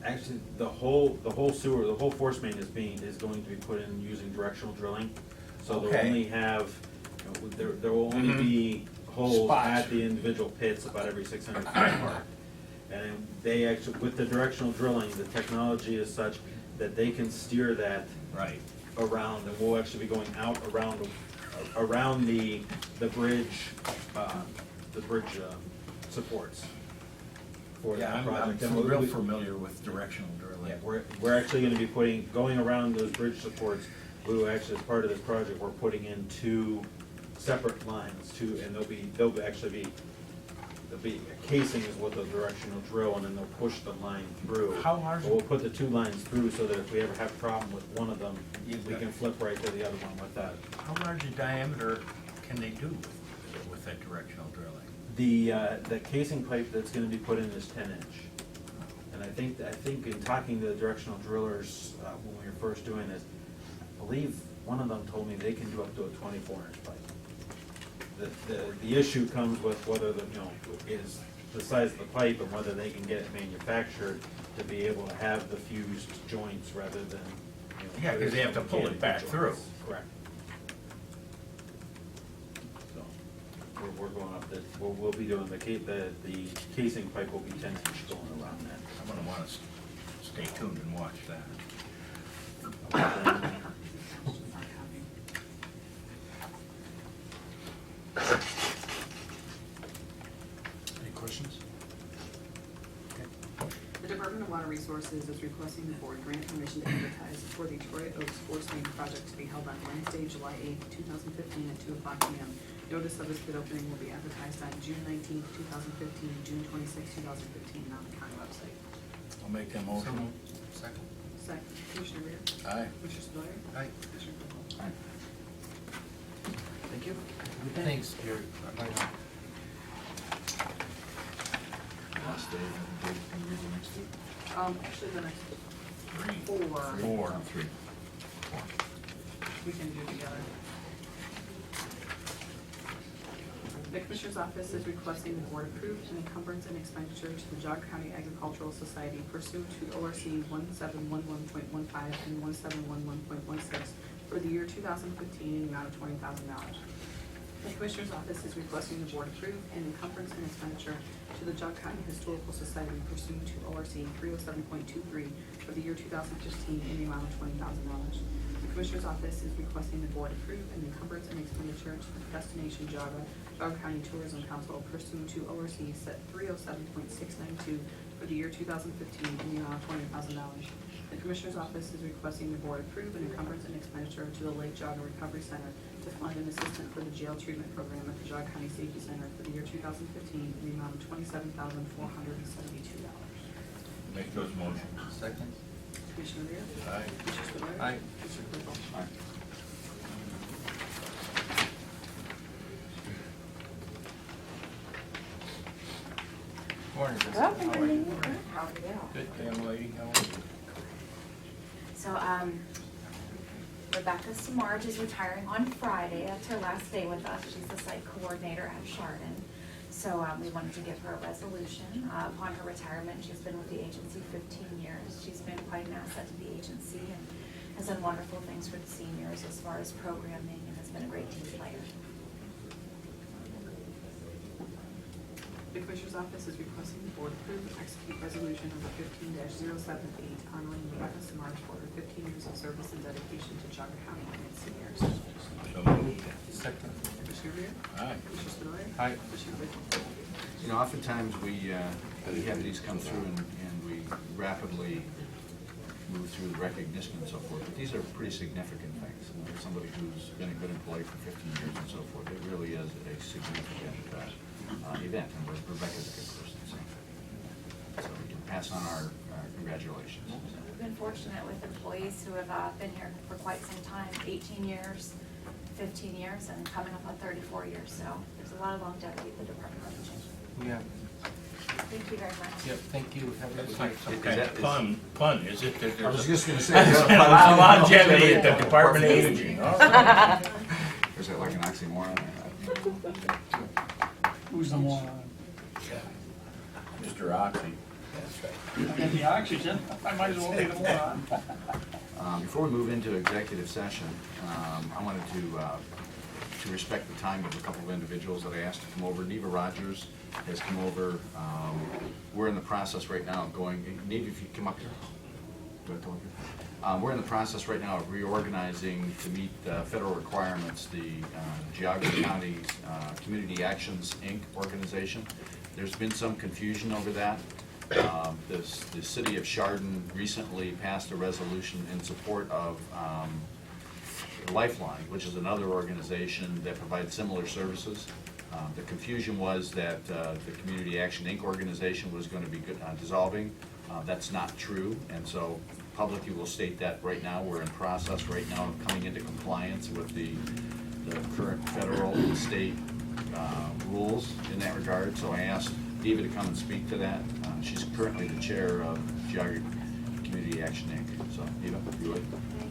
Actually, the whole sewer, the whole force main is going to be put in using directional drilling. So they'll Okay. only have, there will only be holes Spots. at the individual pits about every 600 feet apart. And they actually, with the directional drilling, the technology is such that they can steer that Right. around, and we'll actually be going out around the bridge, supports for Yeah, that I'm project. And real familiar with directional drilling. yeah, we're actually gonna be going around those bridge supports, we will actually, as part of this project, we're putting in 2 separate lines, and there'll be a casing is what the directional drill, and then they'll push the line through. How large- But we'll put the 2 lines through so that if we ever have a problem with one of them, we can flip right to the other one with that. How large a diameter can they do with that directional drilling? The casing pipe that's gonna be put in is 10-inch. And I think in talking to the directional drillers, when we were first doing this, I believe one of them told me they can do up to a 24-inch pipe. The issue comes with whether is the size of the pipe and whether they can get it manufactured to be able to have the fused joints rather than, Yeah, 'cause they have to pull it back through. Correct. So, we're going up this, we'll be doing the casing pipe will be 10-inch going around that. I'm gonna wanna stay tuned and watch that. Any questions? The Department of Water Resources is requesting the board grant permission to advertise for the Troy Oaks Force Main project to be held on Wednesday, July 8th, 2015 at 2:00 p.m. Notice of this bid opening will be advertised on June 19th, 2015, June 26th, 2015 on the county website. I'll make that motion. Second. Second, Commissioner Rea? Aye. Commissioner Spudler? Aye. Commissioner Clickwell? Aye. Thank you. Thanks, Gary. Bye now. Last day, can you read the next 2? Actually, the next 3. 4, 4. 3. we can do together. The Commissioner's Office is requesting the board approve an encumbrance and expenditure to the Geauga County Agricultural Society pursuant to ORC 1711.15 and 1711.16 for the year 2015 in the amount of $20,000. The Commissioner's Office is requesting the board approve an encumbrance and expenditure to the Geauga County Historical Society pursuant to ORC 307.23 for the year 2015 in the amount of $20,000. The Commissioner's Office is requesting the board approve an encumbrance and expenditure to the Destination Geauga County Tourism Council pursuant to ORC 307.692 for the year 2015 in the amount of $20,000. The Commissioner's Office is requesting the board approve an encumbrance and expenditure to the Lake Geauga Recovery Center to fund an assistant for the jail treatment program at the Geauga County Safety Center for the year 2015 in the amount of $27,472. Make those motions. Second. Commissioner Rea? Aye. Commissioner Spudler? Aye. Commissioner Clickwell? Aye. Morning, Jessica. Well, How are you? how are you? Good, young lady. How are you? So, Rebecca Samarge is retiring on Friday. That's her last day with us. She's the site coordinator at Chardon. So, we wanted to give her a resolution. Upon her retirement, she's been with the agency 15 years. She's been quite an asset to the agency and has done wonderful things for the seniors as far as programming and has been a great team player. The Commissioner's Office is requesting the board approve and execute resolution number 15-078 honoring Rebecca Samarge for her 15 years of service and dedication to Geauga County and its seniors. So moved. Second. Commissioner Rea? Aye. Commissioner Spudler? Aye. Commissioner Clickwell? Oftentimes we have these come through and we rapidly move through the recognition and so forth, but these are pretty significant things. Somebody who's been a good employee for 15 years and so forth, it really is a significant event, and Rebecca's a good person, so we can pass on our congratulations. We've been fortunate with employees who have been here for quite some time, 18 years, 15 years, and coming up on 34 years. So there's a lot of longevity at the Department of Education. Yeah. Thank you very much. Yep, thank you. Have a good night. Some kind of pun, is it? That I was there's just gonna say. a lot of longevity at the Department of Aging. All right. Is that like an oxymoron? Who's the moron? Mr. Oxy. And the oxygen, I might as well be the moron. Before we move into executive session, I wanted to respect the time of a couple of individuals that I asked to come over. Neva Rogers has come over. We're in the process right now of going, Neva, if you come up here. Do I talk here? We're in the process right now of reorganizing to meet federal requirements, the Geauga County Community Actions, Inc. organization. There's been some confusion over that. The city of Chardon recently passed a resolution in support of Lifeline, which is another organization that provides similar services. The confusion was that the Community Action Inc. organization was going to be dissolving. That's not true, and so publicly will state that right now. We're in process right now of coming into compliance with the current federal and state rules in that regard. So I asked Diva to come and speak to that. She's currently the chair of Geauga Community Action Inc. So Diva, if you would.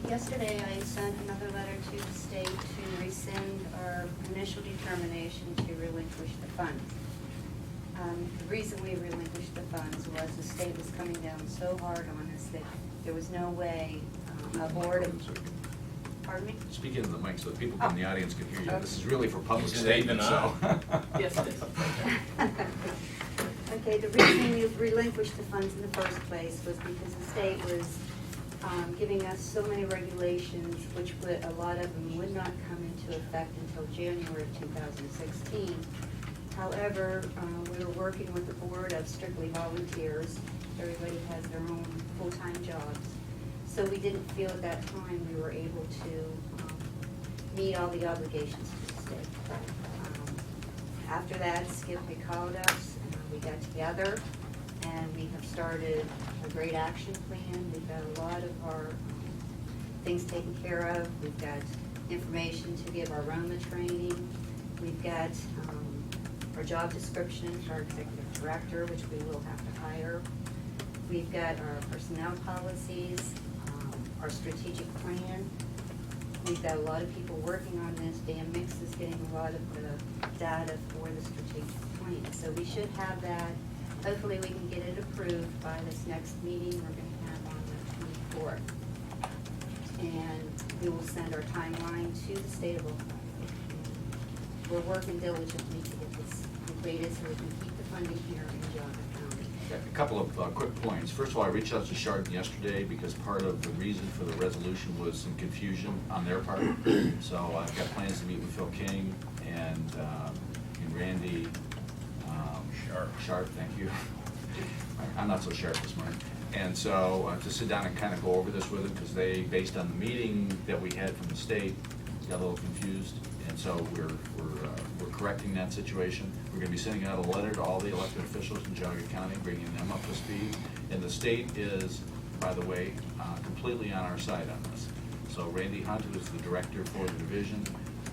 Yesterday, I sent another letter to the state to rescind our initial determination to relinquish the funds. The reason we relinquished the funds was the state was coming down so hard on us that there was no way a board of, pardon me? Speak into the mic so that people in the audience can hear you. This is really for public Is it statement, even so. Yes, it is. Okay, the reason we relinquished the funds in the first place was because the state was giving us so many regulations, which would, a lot of them would not come into effect until January of 2016. However, we were working with the board of strictly volunteers. Everybody has their own full-time jobs. So we didn't feel at that time we were able to meet all the obligations to the state. After that, Skip had called us, and we got together, and we have started a great action plan. We've got a lot of our things taken care of. We've got information to give our Roma training. We've got our job description for our executive director, which we will have to hire. We've got our personnel policies, our strategic plan. We've got a lot of people working on this. Dan Mix is getting a lot of the data for the strategic plan. So we should have that. Hopefully we can get it approved by this next meeting we're going to have on the 24th. And we will send our timeline to the state of Ohio. We're working diligently to get this completed so we can keep the funding here in Geauga County. A couple of quick points. First of all, I reached out to Chardon yesterday because part of the reason for the resolution was some confusion on their part. So I've got plans to meet with Phil King and Randy Sharp, thank you. I'm not so sharp this morning. And so to sit down and kind of go over this with them, because they, based on the meeting that we had from the state, got a little confused. And so we're correcting that situation. We're going to be sending out a letter to all the elected officials in Geauga County, bringing them up to speed. And the state is, by the way, completely on our side on this. So Randy Hunt, who is the director for the division,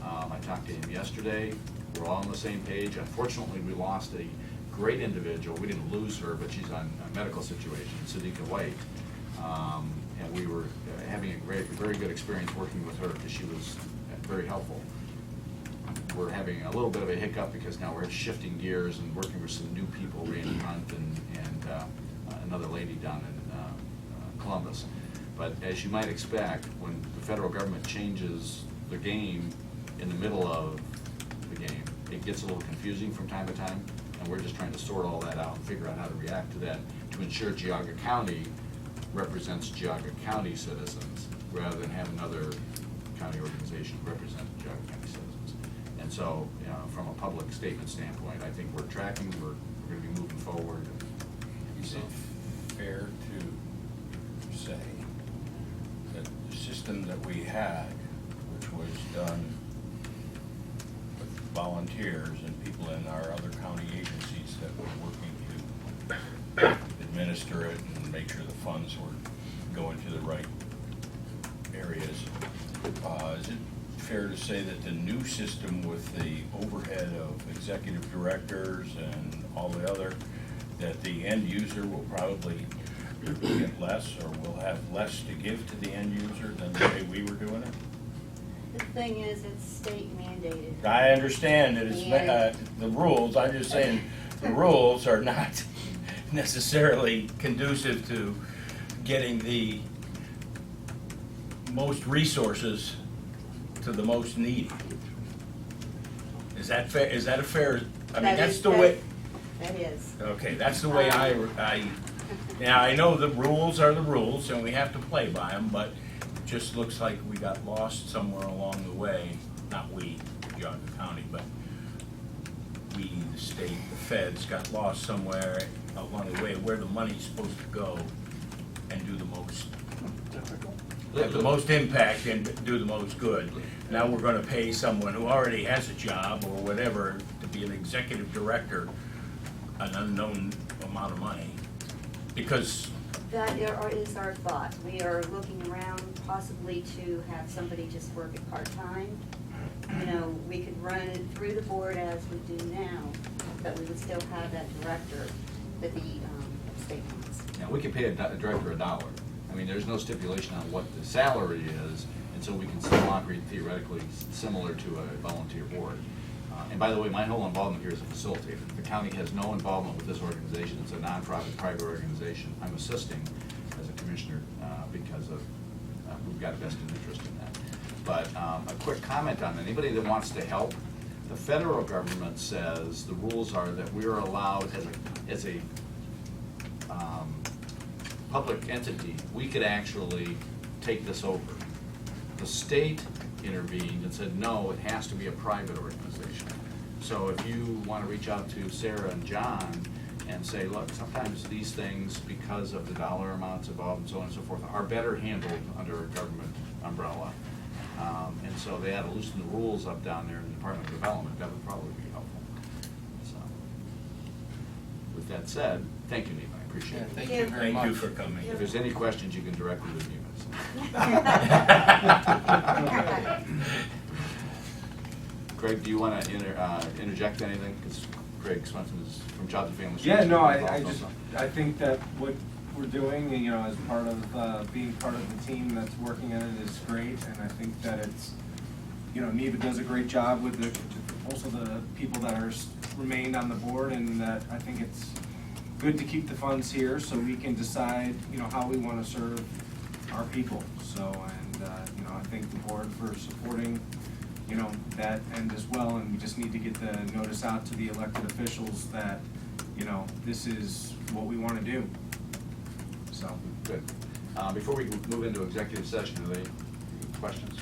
I talked to him yesterday. We're all on the same page. Unfortunately, we lost a great individual. We didn't lose her, but she's on a medical situation, Sadiqa White. And we were having a very good experience working with her because she was very helpful. We're having a little bit of a hiccup because now we're shifting gears and working with some new people, Randy Hunt and another lady down in Columbus. But as you might expect, when the federal government changes the game in the middle of the game, it gets a little confusing from time to time, and we're just trying to sort all that out and figure out how to react to that to ensure Geauga County represents Geauga County citizens rather than have another county organization represent Geauga County citizens. And so, you know, from a public statement standpoint, I think we're tracking, we're going to be moving forward. Is it fair to say that the system that we had, which was done with volunteers and people in our other county agencies that were working to administer it and make sure the funds were going to the right areas, is it fair to say that the new system with the overhead of executive directors and all the other, that the end user will probably get less or will have less to give to the end user than the way we were doing it? The thing is, it's state mandated. I understand that it's the rules. I'm just saying the rules are not necessarily conducive to getting the most resources to the most needy. Is that fair, is that a fair, I mean, That that's is- the way, That is. okay, that's the way now, I know the rules are the rules, and we have to play by them, but it just looks like we got lost somewhere along the way. Not we, Geauga County, but we, the state, the feds, got lost somewhere along the way where the money's supposed to go and do the most, have the most impact and do the most good. Now we're gonna pay someone who already has a job or whatever to be an executive director an unknown amount of money. Because, That is our thought. We are looking around possibly to have somebody just work it part-time. You know, we could run it through the board as we do now, but we would still have that director that the state wants. Now, we could pay a director $1. I mean, there's no stipulation on what the salary is, and so we can still operate theoretically similar to a volunteer board. And by the way, my whole involvement here is a facilitator. The county has no involvement with this organization. It's a nonprofit, private organization. I'm assisting as a commissioner because of, we've got a vested interest in that. But a quick comment on anybody that wants to help. The federal government says the rules are that we are allowed as a public entity, we could actually take this over. The state intervened and said, no, it has to be a private organization. So if you want to reach out to Sarah and John and say, look, sometimes these things, because of the dollar amounts involved and so on and so forth, are better handled under a government umbrella. And so they had to loosen the rules up down there in the Department of Development. That would probably be helpful. So, with that said, thank you, Neva. I appreciate it. Thank you very much. thank you for coming. If there's any questions, you can direct me to Neva. Craig, do you want to interject anything? Because Craig Swenson is from Jobs and Family Yeah, Services. no, I think that what we're doing, you know, as part of, being part of the team that's working on it is great, and I think that it's, you know, Neva does a great job with also the people that are remained on the board, and that I think it's good to keep the funds here so we can decide, you know, how we want to serve our people. So, and, you know, I thank the board for supporting, you know, that end as well, and we just need to get the notice out to the elected officials that, you know, this is what we want to do. So. Good. Before we move into executive session, are there any questions?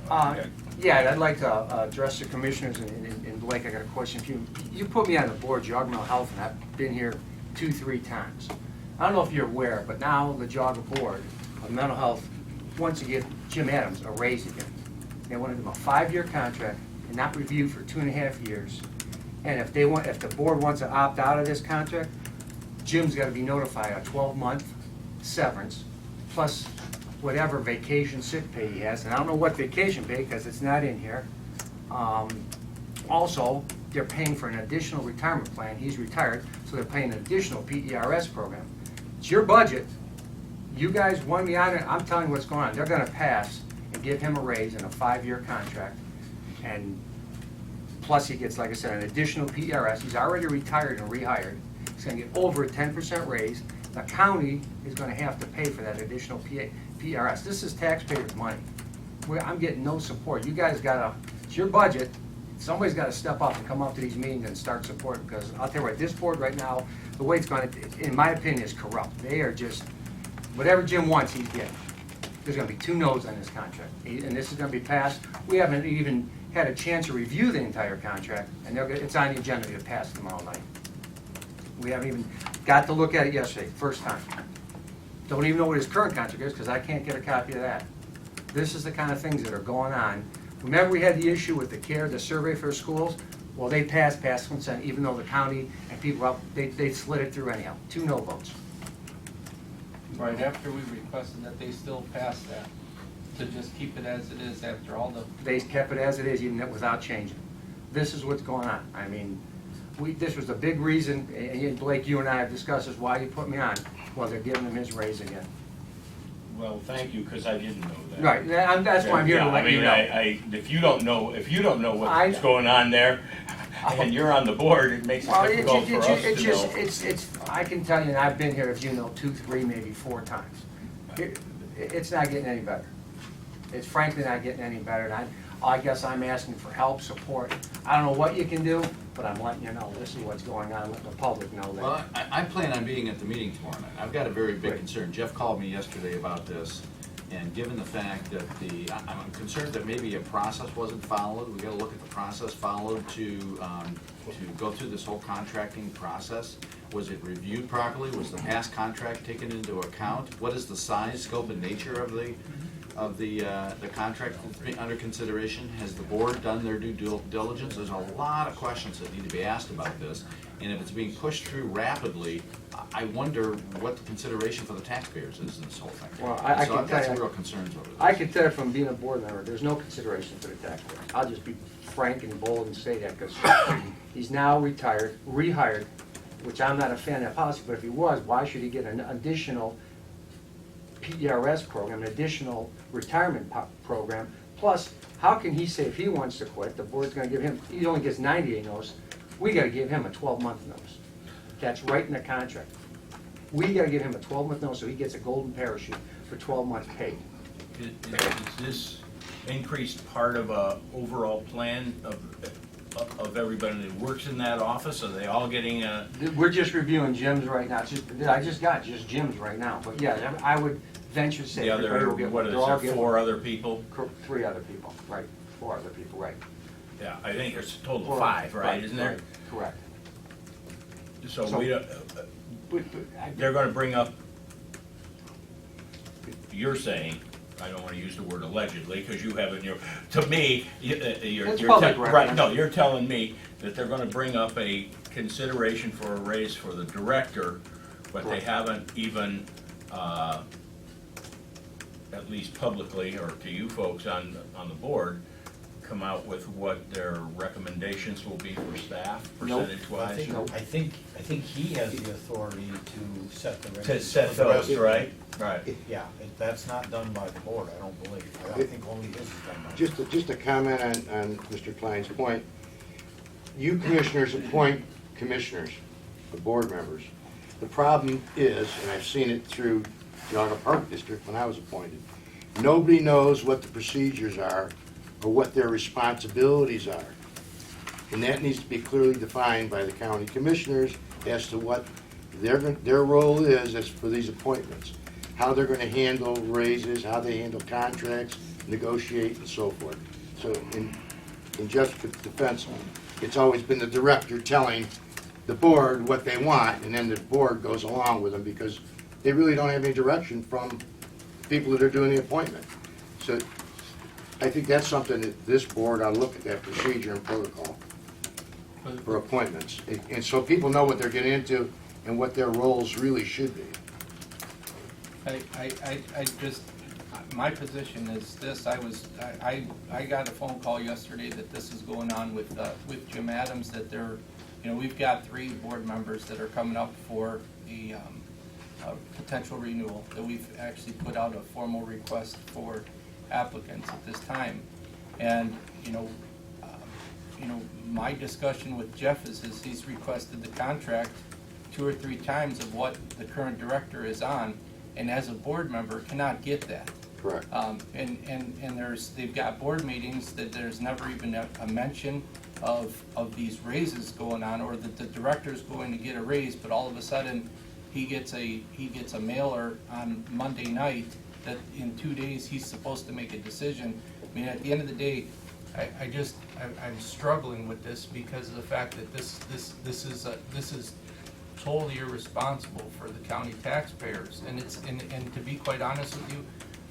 Go ahead. Yeah, I'd like to address the commissioners, and Blake, I got a question for you. You put me on the board, Geauga Mental Health, and I've been here 2-3 times. I don't know if you're aware, but now the Geauga Board of Mental Health wants to give Jim Adams a raise again. They want to give him a 5-year contract and not review for 2.5 years. And if the board wants to opt out of this contract, Jim's got to be notified a 12-month severance plus whatever vacation sick pay he has. And I don't know what vacation pay because it's not in here. Also, they're paying for an additional retirement plan. He's retired, so they're paying an additional PERS program. It's your budget. You guys want me on it. I'm telling you what's going on. They're going to pass and give him a raise in a 5-year contract. And plus he gets, like I said, an additional PERS. He's already retired and rehired. He's going to get over a 10% raise. The county is going to have to pay for that additional PERS. This is taxpayers' money. I'm getting no support. You guys got to, it's your budget. Somebody's got to step up and come up to these meetings and start supporting, because I'll tell you what, this board right now, the way it's going to, in my opinion, is corrupt. They are just, whatever Jim wants, he's getting. There's going to be 2 no's on this contract, and this is going to be passed. We haven't even had a chance to review the entire contract, and it's on the agenda to pass tomorrow night. We haven't even got to look at it yesterday, first time. Don't even know what his current contract is, because I can't get a copy of that. This is the kind of things that are going on. Remember we had the issue with the survey for schools? Well, they passed consent, even though the county and people, they slid it through anyhow. 2 no votes. Right after we requested that they still pass that, to just keep it as it is after all the. They kept it as it is, even without changing. This is what's going on. I mean, this was a big reason, and Blake, you and I have discussed this, why you put me on. Well, they're giving him his raise again. Well, thank you, because I didn't know that. Right, that's why I'm here to let you know. If you don't know what's going on there, and you're on the board, it makes it difficult for us to know. I can tell you, and I've been here, as you know, 2, 3, maybe 4 times. It's not getting any better. It's frankly not getting any better, and I guess I'm asking for help, support. I don't know what you can do, but I'm letting you know, this is what's going on, letting the public know that. Well, I plan on being at the meeting tomorrow night. I've got a very big concern. Jeff called me yesterday about this, and given the fact that I'm concerned that maybe a process wasn't followed. We gotta look at the process followed to go through this whole contracting process. Was it reviewed properly? Was the past contract taken into account? What is the size, scope, and nature of the contract that's being under consideration? Has the board done their due diligence? There's a lot of questions that need to be asked about this, and if it's being pushed through rapidly, I wonder what the consideration for the taxpayers is in this whole thing. Well, I So can I've got tell some you, real concerns over this. I can tell you from being a board member, there's no consideration for the taxpayers. I'll just be frank and bold and say that, because he's now retired, rehired, which I'm not a fan of that policy, but if he was, why should he get an additional PERS program, an additional retirement program? Plus, how can he say if he wants to quit, the board's gonna give him, he only gets 90-day notice, we gotta give him a 12-month notice. That's right in the contract. We gotta give him a 12-month notice so he gets a golden parachute for 12 months paid. Is this increased part of a overall plan of everybody that works in that office? Are they all getting a? We're just reviewing Jim's right now. I just got just Jim's right now, but yeah, I would venture to say The everybody other, will get what one. is They'll all there, get 4 one. other people? 3 other people, right, 4 other people, right. Yeah, I think there's a total 4, of 5, right, isn't there? right, correct. So we don't, they're gonna bring up, you're saying, I don't wanna use the word allegedly, because you haven't, to me, you're That's public record. right, no, you're telling me that they're gonna bring up a consideration for a raise for the director, but they haven't even, at least publicly, or to you folks on the board, come out with what their recommendations will be for staff, percentage-wise? I think he has the authority to set the rates. To set for the rest those, of right? the- Right. Yeah, that's not done by the board, I don't believe. I think only his is done by. Just a comment on Mr. Klein's point. You commissioners appoint commissioners, the board members. The problem is, and I've seen it through Geauga Park District when I was appointed, nobody knows what the procedures are or what their responsibilities are. And that needs to be clearly defined by the county commissioners as to what their role is as for these appointments. How they're gonna handle raises, how they handle contracts, negotiate, and so forth. So in Jeff's defense, it's always been the director telling the board what they want, and then the board goes along with them because they really don't have any direction from the people that are doing the appointment. So I think that's something that this board ought to look at, that procedure and protocol for appointments. And so people know what they're getting into and what their roles really should be. I just, my position is this, I got a phone call yesterday that this is going on with Jim Adams, that they're, we've got 3 board members that are coming up for a potential renewal, that we've actually put out a formal request for applicants at this time. And, my discussion with Jeff is he's requested the contract 2 or 3 times of what the current director is on, and as a board member cannot get that. Correct. And they've got board meetings that there's never even a mention of these raises going on, or that the director's going to get a raise, but all of a sudden he gets a mailer on Monday night that in 2 days he's supposed to make a decision. I mean, at the end of the day, I'm struggling with this because of the fact that this is totally irresponsible for the county taxpayers, and to be quite honest with you,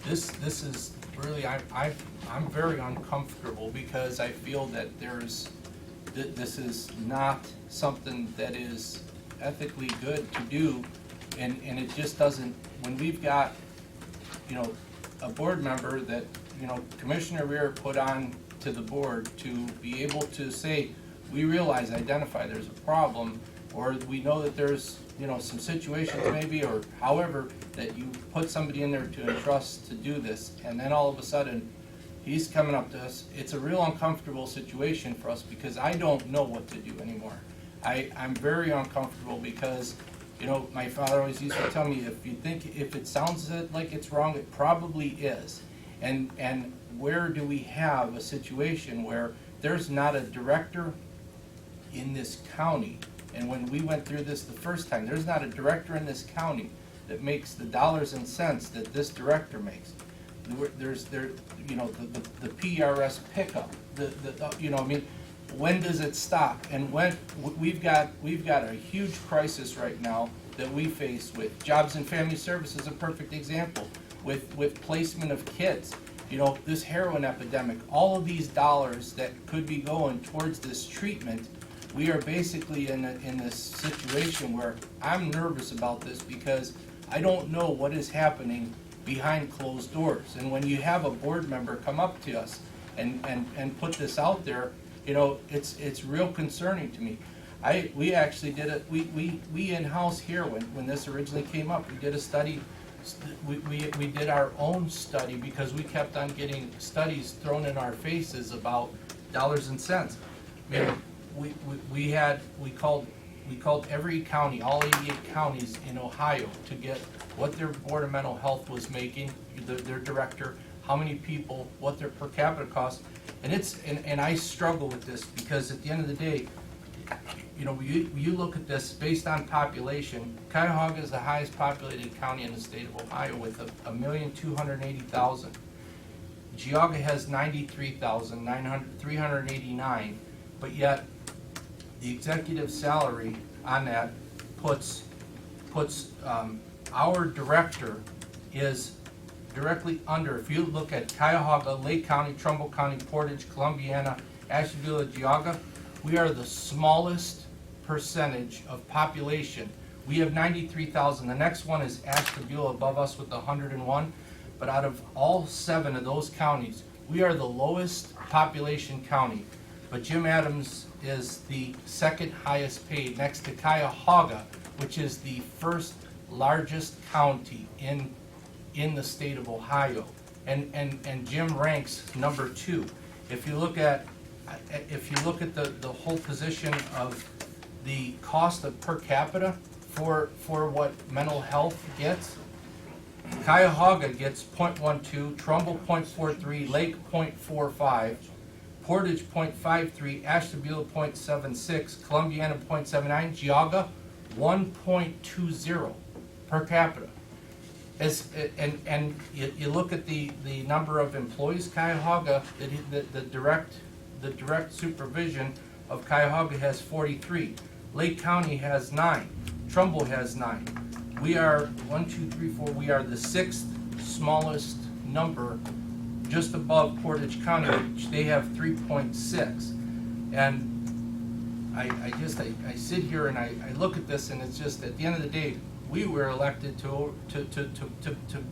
this is really, I'm very uncomfortable because I feel that this is not something that is ethically good to do, and it just doesn't, when we've got, a board member that, Commissioner Rear put on to the board to be able to say, we realize, identify there's a problem, or we know that there's, some situations maybe, or however, that you put somebody in there to entrust to do this, and then all of a sudden, he's coming up to us. It's a real uncomfortable situation for us because I don't know what to do anymore. I'm very uncomfortable because You know, my father always used to tell me, if it sounds like it's wrong, it probably is. And where do we have a situation where there's not a director in this county? And when we went through this the first time, there's not a director in this county that makes the dollars and cents that this director makes. There's you know, the PRS pickup, you know, I mean, when does it stop? And when we've got a huge crisis right now that we face with Jobs and Family Services, a perfect example, with placement of kids. You know, this heroin epidemic, all of these dollars that could be going towards this treatment, we are basically in this situation where I'm nervous about this because I don't know what is happening behind closed doors. And when you have a board member come up to us and put this out there, you know, it's real concerning to me. We actually did it, we in-house here when this originally came up, we did a study. We did our own study because we kept on getting studies thrown in our faces about dollars and cents. I mean, we called every county, all 88 counties in Ohio, to get what their Board of Mental Health was making, their director, how many people, what their per capita cost. And I struggle with this because at the end of the day, you know, you look at this based on population. Cuyahoga is the highest populated county in the state of Ohio with 1,280,000. Geauga has 93,389, but yet the executive salary on that puts our director is directly under. If you look at Cuyahoga, Lake County, Trumbull County, Portage, Columbiana, Ashtabula, Geauga, we are the smallest percentage of population. We have 93,000. The next one is Ashtabula above us with 101. But out of all 7 of those counties, we are the lowest population county. But Jim Adams is the second highest paid next to Cuyahoga, which is the first largest county in the state of Ohio. And Jim ranks number 2. If you look at the whole position of the cost of per capita for what mental health gets, Cuyahoga gets 0.12, Trumbull 0.43, Lake 0.45, Portage 0.53, Ashtabula 0.76, Columbiana 0.79, Geauga 1.20 per capita. And you look at the number of employees, Cuyahoga, the direct supervision of Cuyahoga has 43. Lake County has 9. Trumbull has 9. We are 1, 2, 3, 4. We are the 6th smallest number, just above Portage County, which they have 3.6. And I sit here and I look at this, and it's just at the end of the day, we were elected to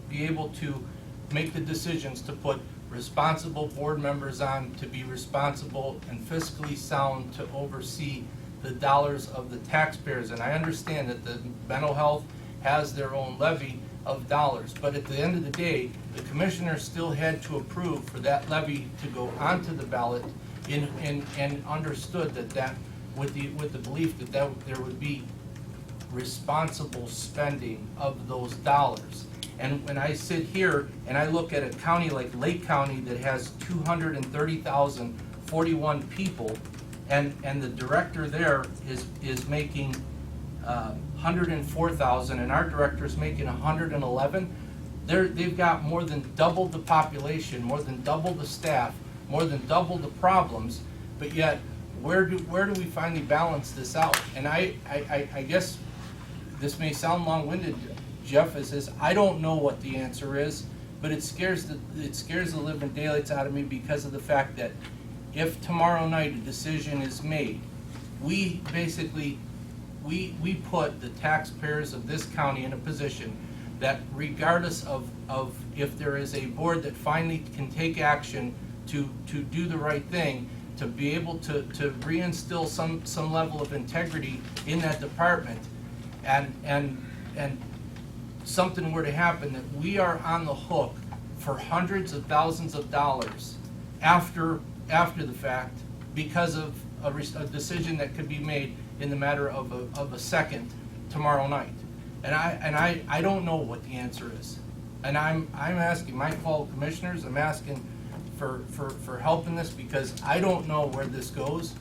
be able to make the decisions to put responsible board members on, to be responsible and fiscally sound, to oversee the dollars of the taxpayers. And I understand that the mental health has their own levy of dollars, but at the end of the day, the commissioners still had to approve for that levy to go onto the ballot and understood that with the belief that there would be responsible spending of those dollars. And when I sit here and I look at a county like Lake County that has 230,041 people, and the director there is making 104,000, and our director is making 111, they've got more than double the population, more than double the staff, more than double the problems, but yet where do we finally balance this out? And I guess this may sound long-winded, Jeff, is I don't know what the answer is, but it scares the living daylights out of me because of the fact that if tomorrow night a decision is made, we basically put the taxpayers of this county in a position that regardless of if there is a board that finally can take action to do the right thing, to be able to reinstill some level of integrity in that department, and something were to happen, that we are on the hook for hundreds of thousands of dollars after the fact because of a decision that could be made in the matter of a second tomorrow night. And I don't know what the answer is. And I'm asking my fellow commissioners, I'm asking for help in this, because I don't know where this goes,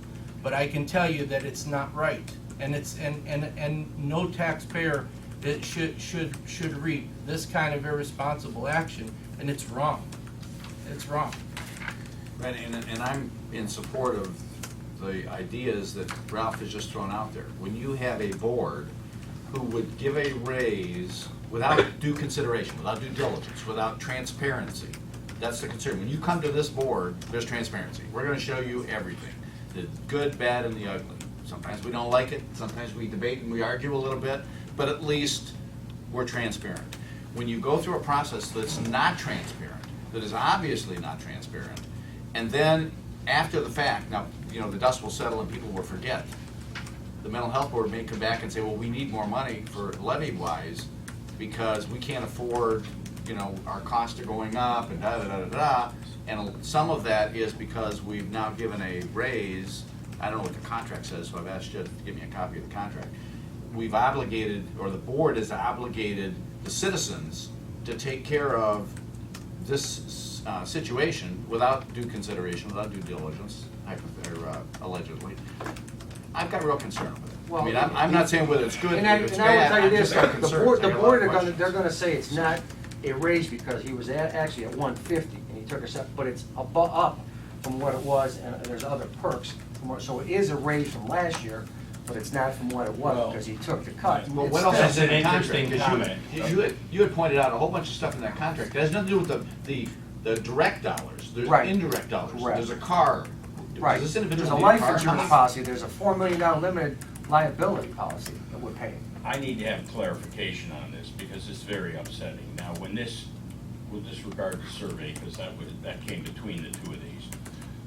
but I can tell you that it's not right. And it's, and no taxpayer that should reap this kind of irresponsible action, and it's wrong. It's wrong. Right, and I'm in support of the ideas that Ralph has just thrown out there. When you have a board who would give a raise without due consideration, without due diligence, without transparency, that's the concern. When you come to this board, there's transparency. We're gonna show you everything, the good, bad, and the ugly. Sometimes we don't like it, sometimes we debate and we argue a little bit, but at least we're transparent. When you go through a process that's not transparent, that is obviously not transparent, and then after the fact, now, you know, the dust will settle and people will forget. The mental health board may come back and say, well, we need more money for levy-wise because we can't afford, you know, our costs are going up and da-da-da-da-da. And some of that is because we've now given a raise. I don't know what the contract says, so I've asked you to give me a copy of the contract. We've obligated, or the board has obligated the citizens to take care of this situation without due consideration, without due diligence, allegedly. I've got a real concern with it. I mean, I'm not saying whether it's good or it's And I will bad, tell you I'm this, just got the concerns. board, I the got a lot board of are gonna, questions. they're gonna say it's not a raise because he was actually at 150 and he took a step, but it's up from what it was, and there's other perks. So it is a raise from last year, but it's not from what it was because he took the cut. Well, what else That's is in an the contract? interesting 'Cause comment. you had pointed out a whole bunch of stuff in that contract. It has nothing to do with the direct dollars. There's Right. indirect dollars. Correct. There's a car. Right, Does this there's individual a need life car? insurance policy, there's a $4 million limited liability policy that we're paying. I need to have clarification on this because it's very upsetting. Now, when this, we'll disregard the survey because that came between the two of these.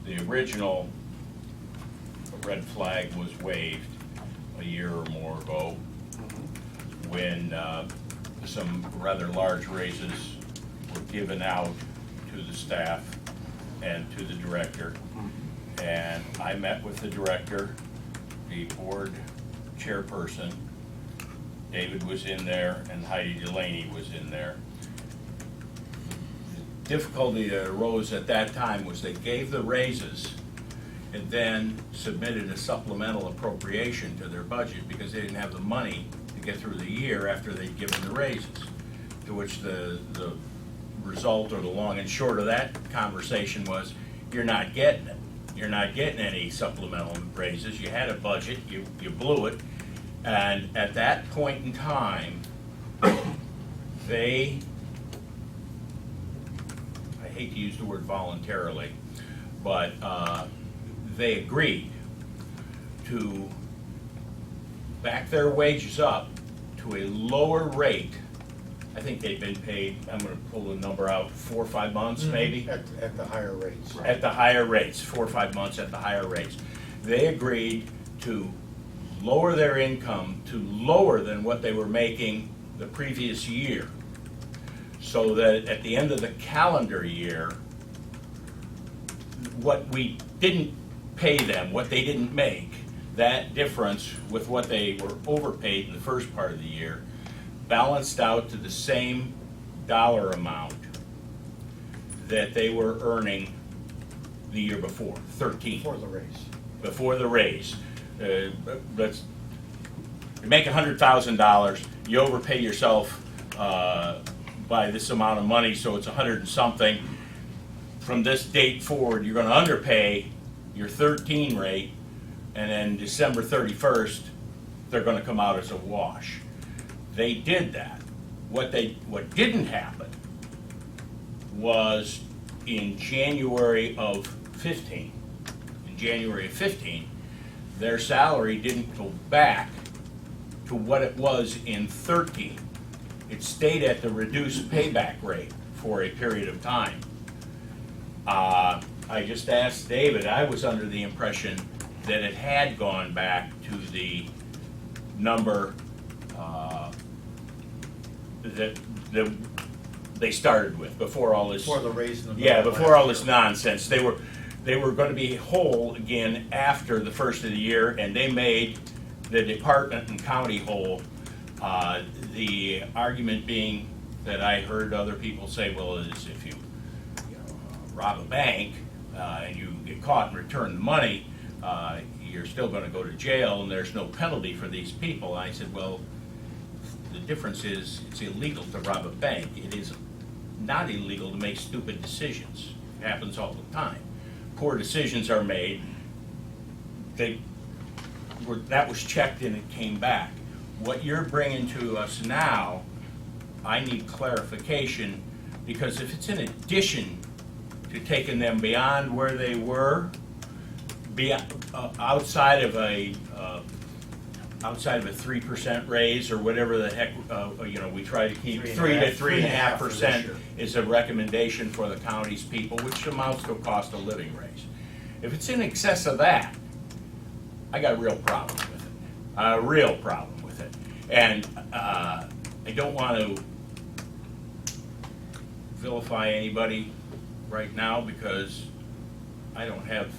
The original red flag was waved a year or more ago when some rather large raises were given out to the staff and to the director. And I met with the director, the board chairperson, David was in there, and Heidi Delaney was in there. The difficulty that arose at that time was they gave the raises and then submitted a supplemental appropriation to their budget because they didn't have the money to get through the year after they'd given the raises. To which the result, or the long and short of that conversation was, you're not getting it. You're not getting any supplemental raises. You had a budget, you blew it. And at that point in time, they, I hate to use the word voluntarily, but they agreed to back their wages up to a lower rate. I think they've been paid, I'm gonna pull the number out, 4 or 5 months maybe? At the higher rates. At the higher rates, 4 or 5 months at the higher rates. They agreed to lower their income to lower than what they were making the previous year. So that at the end of the calendar year, what we didn't pay them, what they didn't make, that difference with what they were overpaid in the first part of the year, balanced out to the same dollar amount that they were earning the year before, 13. Before the raise. Before the raise. Let's, you make $100,000, you overpay yourself by this amount of money, so it's 100 and something. From this date forward, you're gonna underpay your 13 rate, and then December 31st, they're gonna come out as a wash. They did that. What didn't happen was in January of 15. In January of 15, their salary didn't go back to what it was in 13. It stayed at the reduced payback rate for a period of time. I just asked David, I was under the impression that it had gone back to the number that they started with before all this. Before the raise in the Yeah, middle before last all this year. nonsense. They were going to be whole again after the first of the year, and they made the department and county whole the argument being that I heard other people say, well, is if you rob a bank and you get caught and return the money, you're still going to go to jail and there's no penalty for these people. I said, well, the difference is it's illegal to rob a bank. It is not illegal to make stupid decisions. It happens all the time. Poor decisions are made. That was checked and it came back. What you're bringing to us now, I need clarification, because if it's in addition to taking them beyond where they were, outside of a 3% raise or whatever the heck, we try to keep 3 to 3.5% is a recommendation for the county's people, which amounts to a cost of living raise. If it's in excess of that, I got a real problem with it. A real problem with it. And I don't want to vilify anybody right now because I don't have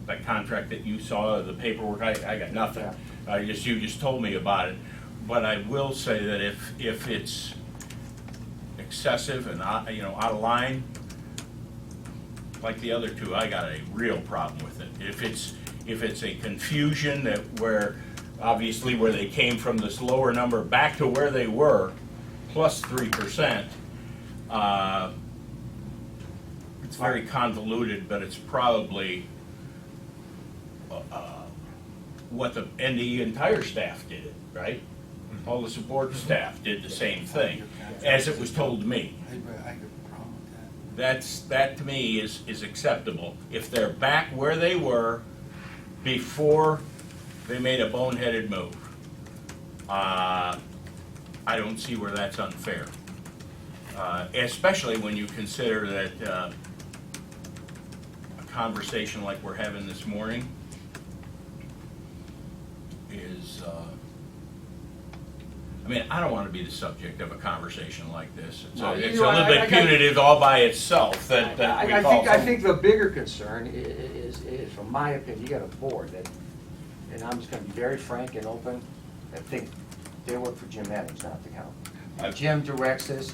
that contract that you saw, the paperwork. I got nothing. You just told me about it. But I will say that if it's excessive and out of line, like the other two, I got a real problem with it. If it's a confusion that where they came from this lower number back to where they were, plus 3%, it's very convoluted, but it's probably and the entire staff did it, right? All the support staff did the same thing, as it was told to me. That to me is acceptable. If they're back where they were before they made a boneheaded move, I don't see where that's unfair. Especially when you consider that a conversation like we're having this morning is, I don't want to be the subject of a conversation like this. It's a little bit punitive all by itself that we call I think the bigger concern is, from my opinion, you got a board that, and I'm just going to be very frank and open, I think they work for Jim Adams, not the county. Jim directs this.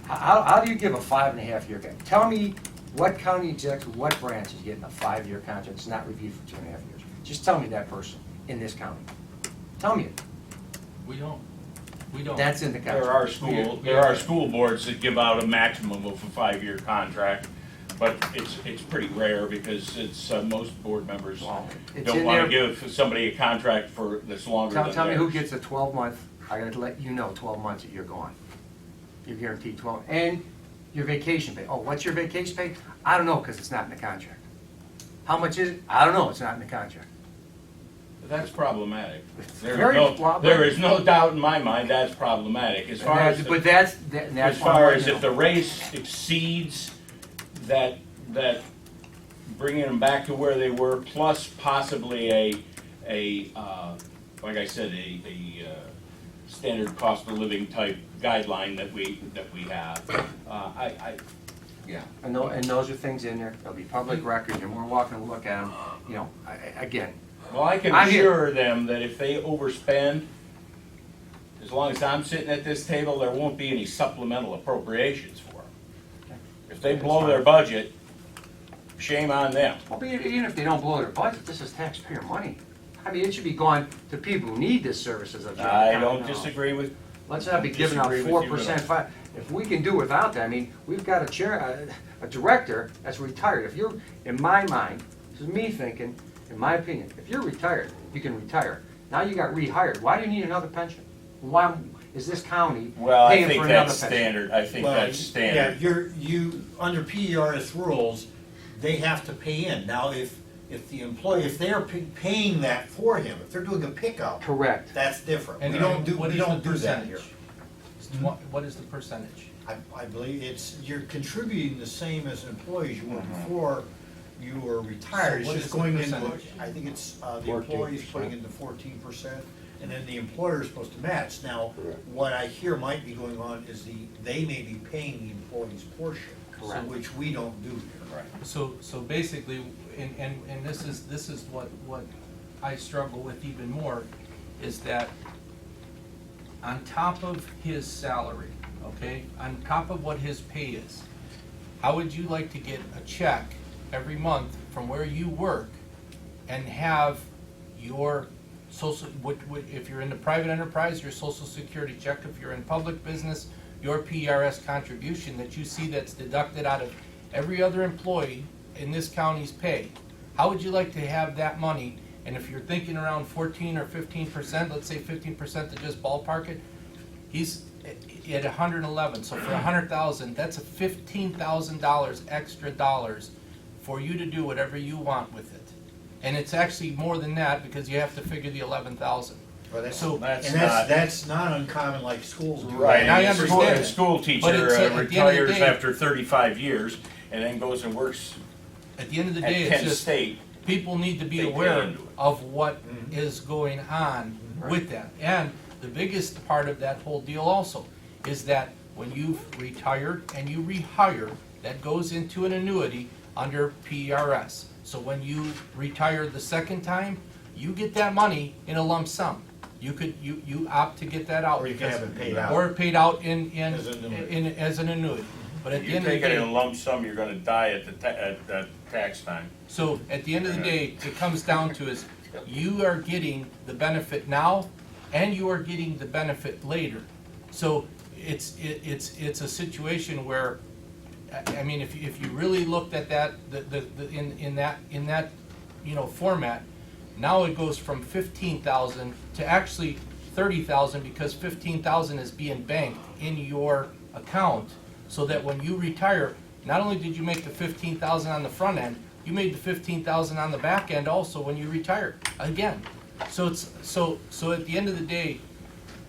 How do you give a 5.5-year guy? Tell me what county executive, what branch is getting a 5-year contract that's not reviewed for 2.5 years? Just tell me that person in this county. Tell me it. We don't. That's in the contract. There are school boards that give out a maximum of a 5-year contract, but it's pretty rare because it's most board members don't want to give somebody a contract for that's longer than theirs. Tell me who gets a 12-month. I got to let you know 12 months that you're gone. You're guaranteed 12, and your vacation pay. Oh, what's your vacation pay? I don't know because it's not in the contract. How much is it? I don't know. It's not in the contract. That's problematic. There There is no doubt in my mind that's problematic. As far as if the race exceeds that bringing them back to where they were, plus possibly a like I said, a standard cost of living type guideline that we have. Yeah. And those are things in there. There'll be public record. You're more welcome to look at them. Again. Well, I can assure them that if they overspend, as long as I'm sitting at this table, there won't be any supplemental appropriations for them. If they blow their budget, shame on them. Well, even if they don't blow their budget, this is taxpayer money. It should be going to people who need this service as a I don't disagree with. Let's not be giving out 4%. If we can do without that, we've got a director that's retired. If you're, in my mind, this is me thinking, in my opinion, if you're retired, you can retire. Now you got rehired. Why do you need another pension? Why is this county paying for another pension? Standard. I think that's standard. Yeah, you under PERS rules, they have to pay in. Now, if the employee, if they're paying that for him, if they're doing a pickup, correct, that's different. And we don't do that here. What is the percentage? I believe you're contributing the same as an employee as you were before you were retired. So it's just going into, I think it's the employee's putting into 14%, and then the employer is supposed to match. Now, what I hear might be going on is they may be paying the employee's portion, which we don't do here. Right. So basically, and this is what I struggle with even more, is that on top of his salary, okay, on top of what his pay is, how would you like to get a check every month from where you work and have your social, if you're in the private enterprise, your social security check, if you're in public business, your PRS contribution that you see that's deducted out of every other employee in this county's pay? How would you like to have that money? And if you're thinking around 14 or 15%, let's say 15% to just ballpark it, he's at 111. So for 100,000, that's a $15,000 extra dollars for you to do whatever you want with it. And it's actually more than that because you have to figure the 11,000. Well, that's, So that's not uncommon like schools do. Right, And I and understand a it. school But teacher it's, at the end of the retires day- after 35 years and then goes and works At the end of the at day, it's Kent just State. people need to be They pay aware into it. of what is going on with that. And the biggest part of that whole deal also is that when you've retired and you rehire, that goes into an annuity under PRS. So when you retire the second time, you get that money in a lump sum. You could, you opt to get that out. Or you can because- have it paid out. Or paid out in, As an annuity. as an annuity. But at the You end of the take it in a day, lump sum, you're gonna die at the tax time. so at the end of the day, it comes down to is you are getting the benefit now and you are getting the benefit later. So it's a situation where, I mean, if you really looked at that, in that, you know, format, now it goes from 15,000 to actually 30,000 because 15,000 is being banked in your account so that when you retire, not only did you make the 15,000 on the front end, you made the 15,000 on the back end also when you retire again. So it's so at the end of the day,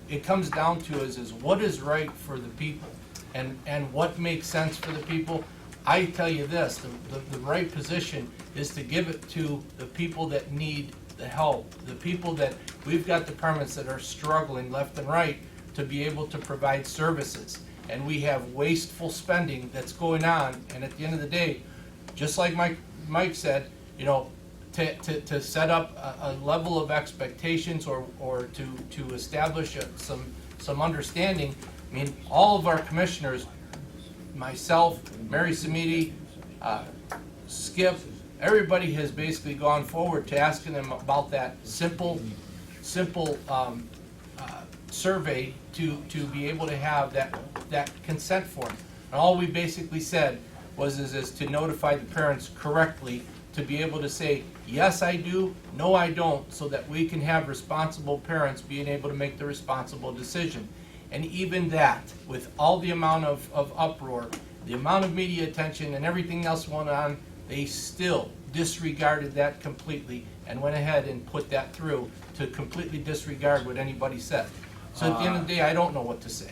it comes down to is what is right for the people and what makes sense for the people. I tell you this, the right position is to give it to the people that need the help, the people that, we've got departments that are struggling left and right to be able to provide services. And we have wasteful spending that's going on, and at the end of the day, just like Mike said, you know, to set up a level of expectations or to establish some understanding. I mean, all of our commissioners, myself, Mary Samiti, Skip, everybody has basically gone forward to asking them about that simple survey to be able to have that consent form. And all we basically said is to notify the parents correctly to be able to say, yes, I do, no, I don't, so that we can have responsible parents being able to make the responsible decision. And even that, with all the amount of uproar, the amount of media attention and everything else going on, they still disregarded that completely and went ahead and put that through to completely disregard what anybody said. So at the end of the day, I don't know what to say.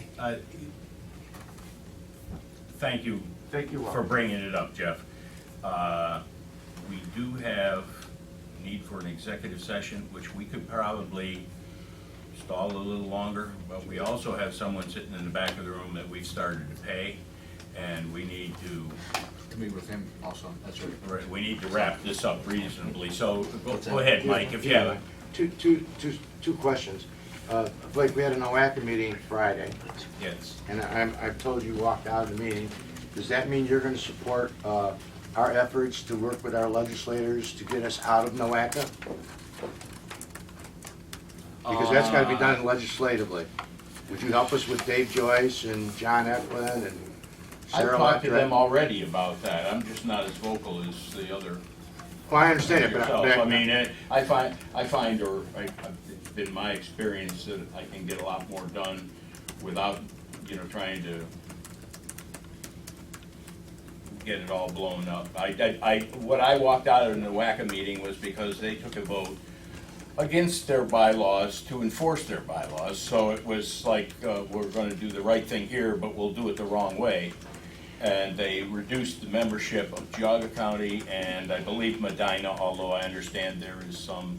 Thank you. Thank you, For bringing it up, Jeff. We do have need for an executive session, which we could probably stall a little longer, but we also have someone sitting in the back of the room that we've started to pay, and we need to meet with him also, that's right. we need to wrap this up reasonably. So go ahead, Mike, if you have it. Two questions. Blake, we had an OACA meeting Friday, Yes. and I've told you walked out of the meeting. Does that mean you're gonna support, our efforts to work with our legislators to get us out of NOACA? Because that's gotta be done legislatively. Would you help us with Dave Joyce and John Eklund and I've Sarah talked to Leftrett? them already about that. I'm just not as vocal as the other. Well, I understand it, yourself. but I mean, it's been my experience that I can get a lot more done without, trying to get it all blown up. What I walked out of the NOACA meeting was because they took a vote against their bylaws to enforce their bylaws. So it was like, we're gonna do the right thing here, but we'll do it the wrong way. And they reduced the membership of Geauga County and I believe Medina, although I understand there is some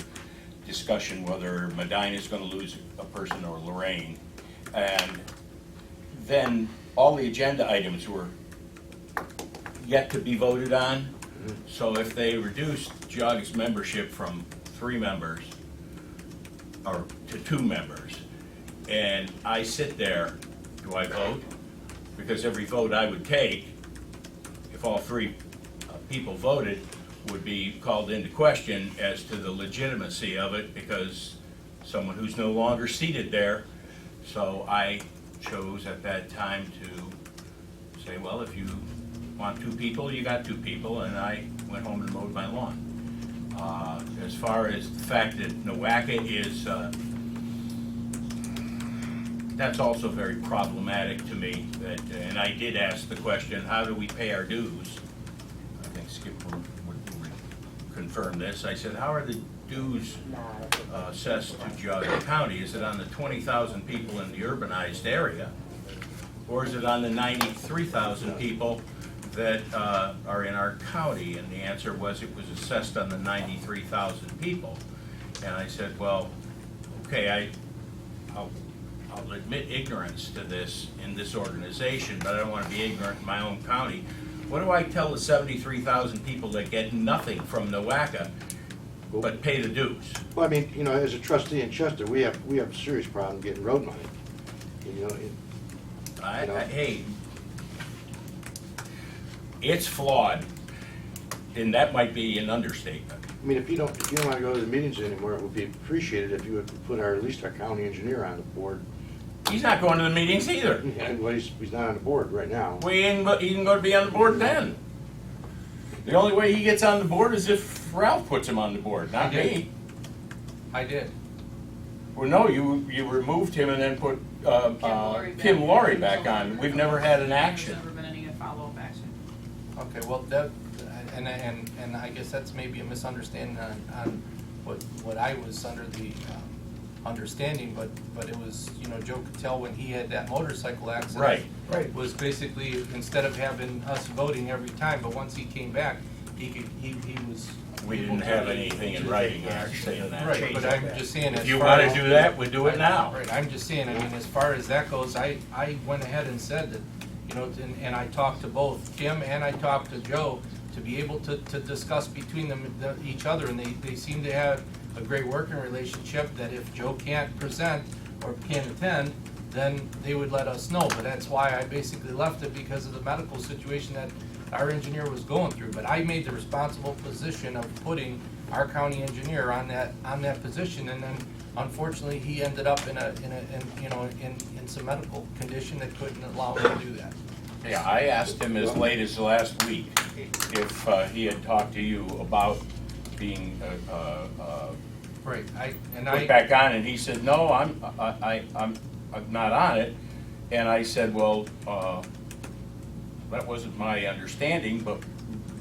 discussion whether Medina is gonna lose a person or Lorraine. And then all the agenda items were yet to be voted on. So if they reduced Geauga's membership from 3 members or to 2 members, And I sit there, do I vote? Because every vote I would take, if all three people voted, would be called into question as to the legitimacy of it, because someone who's no longer seated there. So I chose at that time to say, well, if you want 2 people, you got 2 people, and I went home and mowed my lawn. As far as the fact that Nowaka is, that's also very problematic to me. That, and I did ask the question, how do we pay our dues? I think Skip would confirm this. I said, how are the dues assessed to Geauga County? Is it on the 20,000 people in the urbanized area? Or is it on the 93,000 people that are in our county? And the answer was it was assessed on the 93,000 people. And I said, well, okay, I'll admit ignorance to this in this organization, but I don't want to be ignorant in my own county. What do I tell the 73,000 people that get nothing from Nowaka but pay the dues? Well, I mean, you know, as a trustee in Chester, we have a serious problem getting road money. You know, Hey, it's flawed, and that might be an understatement. I mean, if you don't want to go to the meetings anymore, it would be appreciated if you would put at least our county engineer on the board. He's not going to the meetings either. Yeah, well, he's not on the board right now. He ain't going to be on the board then. The only way he gets on the board is if Ralph puts him on the board, not me. I did. Well, no, you removed him and then put Kim Laurie back on. We've never had an action. There's never been any follow-up action. Okay, well, that, and I guess that's maybe a misunderstanding on what I was under the understanding, but it was, you know, Joe could tell when he had that motorcycle accident. Right. Was basically, instead of having us voting every time, but once he came back, he was. We didn't have anything in writing saying that. Right, but I'm just saying. If you want to do that, we'll do it now. Right, I'm just saying, I mean, as far as that goes, I went ahead and said that, you know, and I talked to both Jim and I talked to Joe to be able to discuss between them, each other, and they seem to have a great working relationship, that if Joe can't present or can't attend, then they would let us know. But that's why I basically left it, because of the medical situation that our engineer was going through. But I made the responsible position of putting our county engineer on that position, and then unfortunately he ended up in some medical condition that couldn't allow him to do that. Yeah, I asked him as late as last week if he had talked to you about being Right, put back on, and he said, no, I'm not on it. And I said, well, that wasn't my understanding, but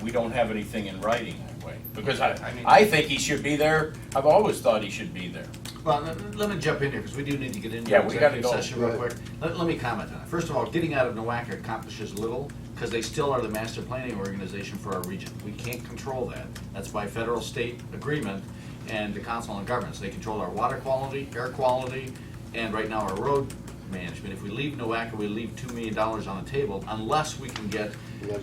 we don't have anything in writing that way. Because I think he should be there. I've always thought he should be there. Well, let me jump in here, because we do need to get into Yeah, we gotta executive go. session real quick. Let me comment on it. First of all, getting out of Nowaka accomplishes little, because they still are the master planning organization for our region. We can't control that. That's by federal state agreement and the Council on Governments. They control our water quality, air quality, and right now our road management. If we leave Nowaka, we leave $2 million on the table, unless we can get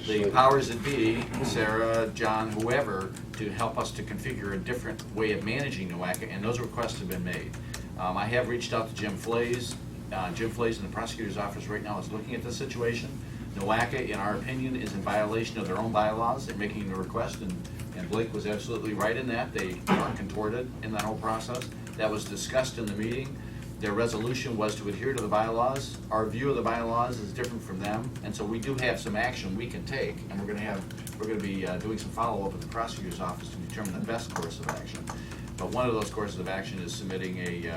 the powers that be, Sarah, John, whoever, to help us to configure a different way of managing Nowaka, and those requests have been made. I have reached out to Jim Flays. Jim Flays in the prosecutor's office right now is looking at this situation. Nowaka, in our opinion, is in violation of their own bylaws. They're making the request, and Blake was absolutely right in that. They are contorted in that whole process. That was discussed in the meeting. Their resolution was to adhere to the bylaws. Our view of the bylaws is different from them, and so we do have some action we can take, and we're going to be doing some follow-up with the prosecutor's office to determine the best course of action. But one of those courses of action is submitting a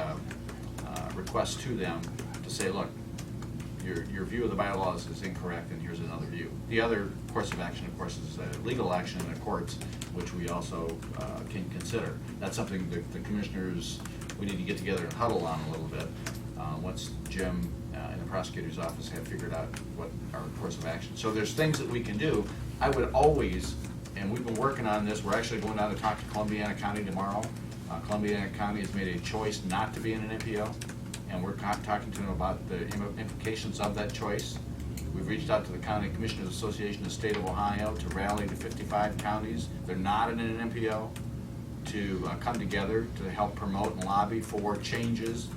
request to them to say, look, your view of the bylaws is incorrect, and here's another view. The other course of action, of course, is legal action in the courts, which we also can consider. That's something the commissioners, we need to get together and huddle on a little bit once Jim and the prosecutor's office have figured out what our course of action. So there's things that we can do. I would always, and we've been working on this, we're actually going down to talk to Columbiana County tomorrow. Columbiana County has made a choice not to be in an MPO, and we're talking to them about the implications of that choice. We've reached out to the County Commissioners Association of the State of Ohio to rally the 55 counties. They're not in an MPO, to come together to help promote and lobby for changes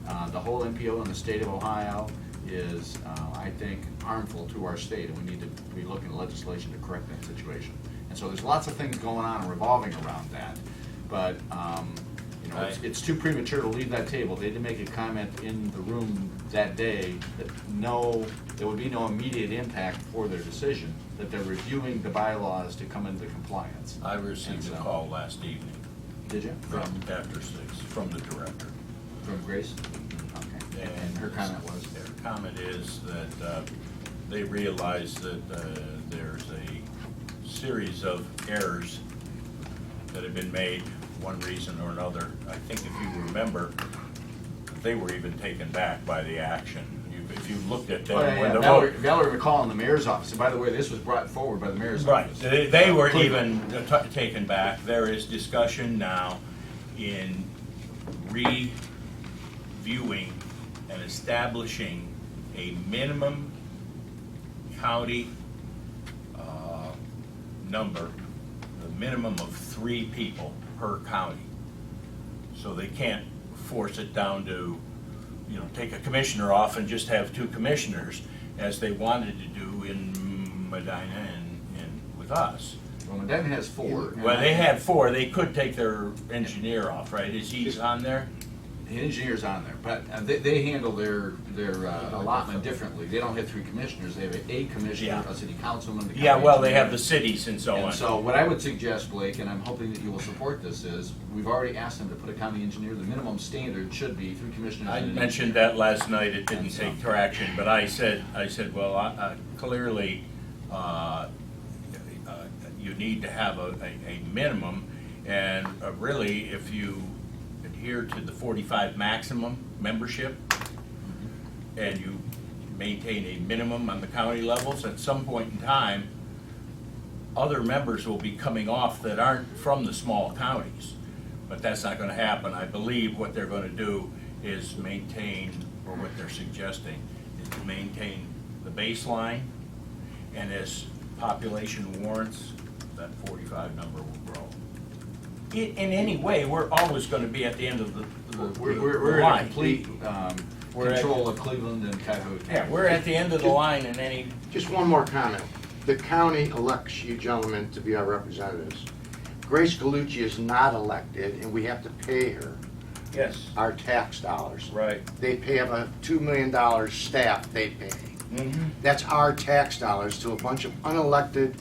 The whole MPO in the state of Ohio is, I think, harmful to our state, and we need to be looking at legislation to correct that situation. And so there's lots of things going on revolving around that. But, you know, it's too premature to leave that table. They did make a comment in the room that day that there would be no immediate impact for their decision, that they're reviewing the bylaws to come into compliance. I received a call last evening. Did you? From after 6, from the director. From Grace? Okay. And her comment was? Their comment is that they realize that there's a series of errors that have been made, one reason or another. I think if you remember, they were even taken back by the action. If you looked at them when the vote. Valerie McCall in the mayor's office, and by the way, this was brought forward by the mayor's office. Right, they were even taken back. There is discussion now in reviewing and establishing a minimum county number, the minimum of 3 people per county. So they can't force it down to, you know, take a commissioner off and just have 2 commissioners, as they wanted to do in Medina and with us. Well, Medina has 4. Well, they had 4. They could take their engineer off, right? Is he on there? The engineer's on there, but they handle their allotment differently. They don't have 3 commissioners, they have a commissioner, a city councilman. Yeah, well, they have the cities and so on. And so what I would suggest, Blake, and I'm hoping that you will support this, is we've already asked them to put a county engineer. The minimum standard should be 3 commissioners. I mentioned that last night. It didn't take traction, but I said, well, clearly, you need to have a minimum, and really, if you adhere to the 45 maximum membership, and you maintain a minimum on the county levels, at some point in time, other members will be coming off that aren't from the small counties. But that's not gonna happen. I believe what they're gonna do is maintain, or what they're suggesting, is to maintain the baseline, and as population warrants, that 45 number will grow. In any way, we're always gonna be at the end of the We're in line. complete control of Cleveland and Cuyahoga County. Yeah, we're at the end of the line in any. Just one more comment. The county elects you gentlemen to be our representatives. Grace Galucci is not elected, and we have to pay her Yes. our tax dollars. Right. They have a $2 million staff they pay. That's our tax dollars to a bunch of unelected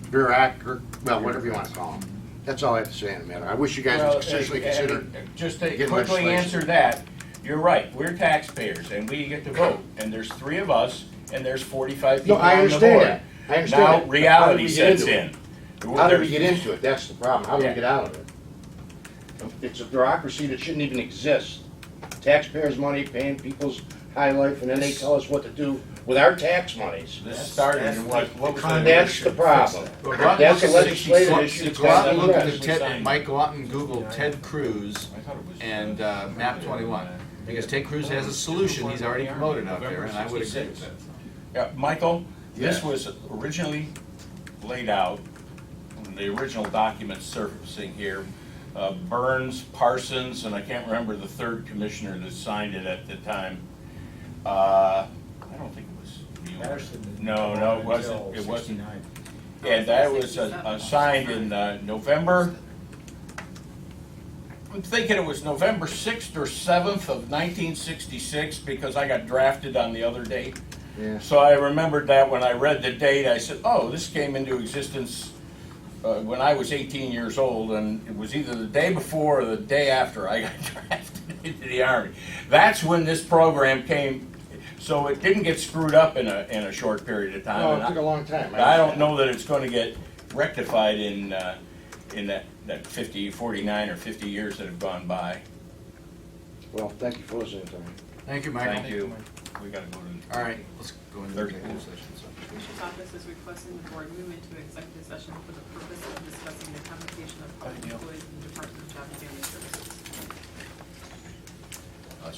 bureaucrat, well, whatever you want to call them. That's all I have to say in the matter. I wish you guys would seriously consider. Just to getting quickly legislation. answer that, you're right, we're taxpayers, and we get to vote, and there's 3 of us, and there's 45 people No, I on the understand board. that. I understand Now, that. But how reality did we get sets into in. it? How did we get into it? That's the problem. How do we get out of it? It's a bureaucracy that shouldn't even exist. Taxpayers' money, paying people's high life, and then they tell us what to do with our tax monies. This started in what was the? That's the problem. That's a legislative issue. Go out and look at the Ted, Mike, go out and Google Ted Cruz and map 21. Because Ted Cruz has a solution he's already promoted out there, and I would agree with that. Yeah, Michael, this Yes. was originally laid out, in the original documents surfacing here, Burns, Parsons, and I can't remember the 3rd commissioner that signed it at the time. I don't think it was you. No, it wasn't. It wasn't. And that was signed in November. I'm thinking it was November 6th or 7th of 1966, because I got drafted on the other date. Yeah. So I remembered that when I read the date, I said, oh, this came into existence when I was 18 years old, and it was either the day before or the day after I got drafted into the Army. That's when this program came, so it didn't get screwed up in a short period of time. No, And it took a long time. I don't know that it's going to get rectified in that 49 or 50 years that have gone by. Well, thank you for listening to me. Thank you, Michael. Thank you. We gotta go to. All right, let's go into Third. executive session. Commissioner's office is requesting the board move into executive session for the purpose of discussing the compensation of public employees in the Department of Job and Family Services.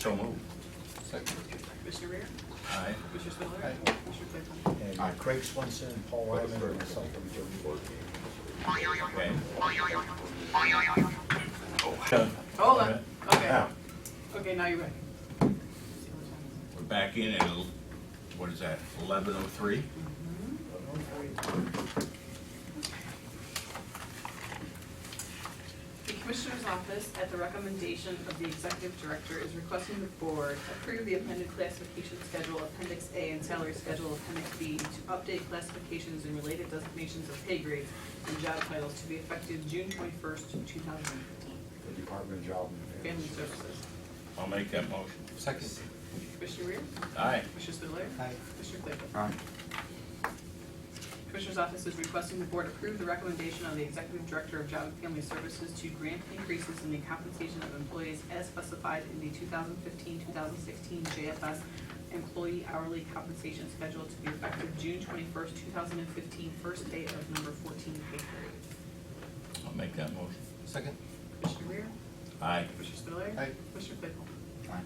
So moved. Second. Commissioner Rea? Aye. Commissioner Spiller? Commissioner Claypool? And Craig Swenson, Paul Wyman, and myself. Okay. Hold on, okay. Now. Okay, now you're ready. back in at, what is that, 11:03? The Commissioner's Office, at the recommendation of the Executive Director, is requesting the Board approve the amended classification schedule Appendix A and salary schedule Appendix B to update classifications and related designations of pay grades and job titles to be effective June 21st, 2015. The Department of Job and Family Services. I'll make that motion. Second. Commissioner Rea? Aye. Commissioner Spudler? Aye. Commissioner Claypool? Aye. Commissioner's Office is requesting the Board approve the recommendation of the Executive Director of Job and Family Services to grant increases in the compensation of employees as specified in the 2015-2016 JFS Employee Hourly Compensation Schedule to be effective June 21st, 2015, first day of number 14 pay period. I'll make that motion. Second. Commissioner Rea? Aye. Commissioner Spudler? Aye. Commissioner Claypool? Aye.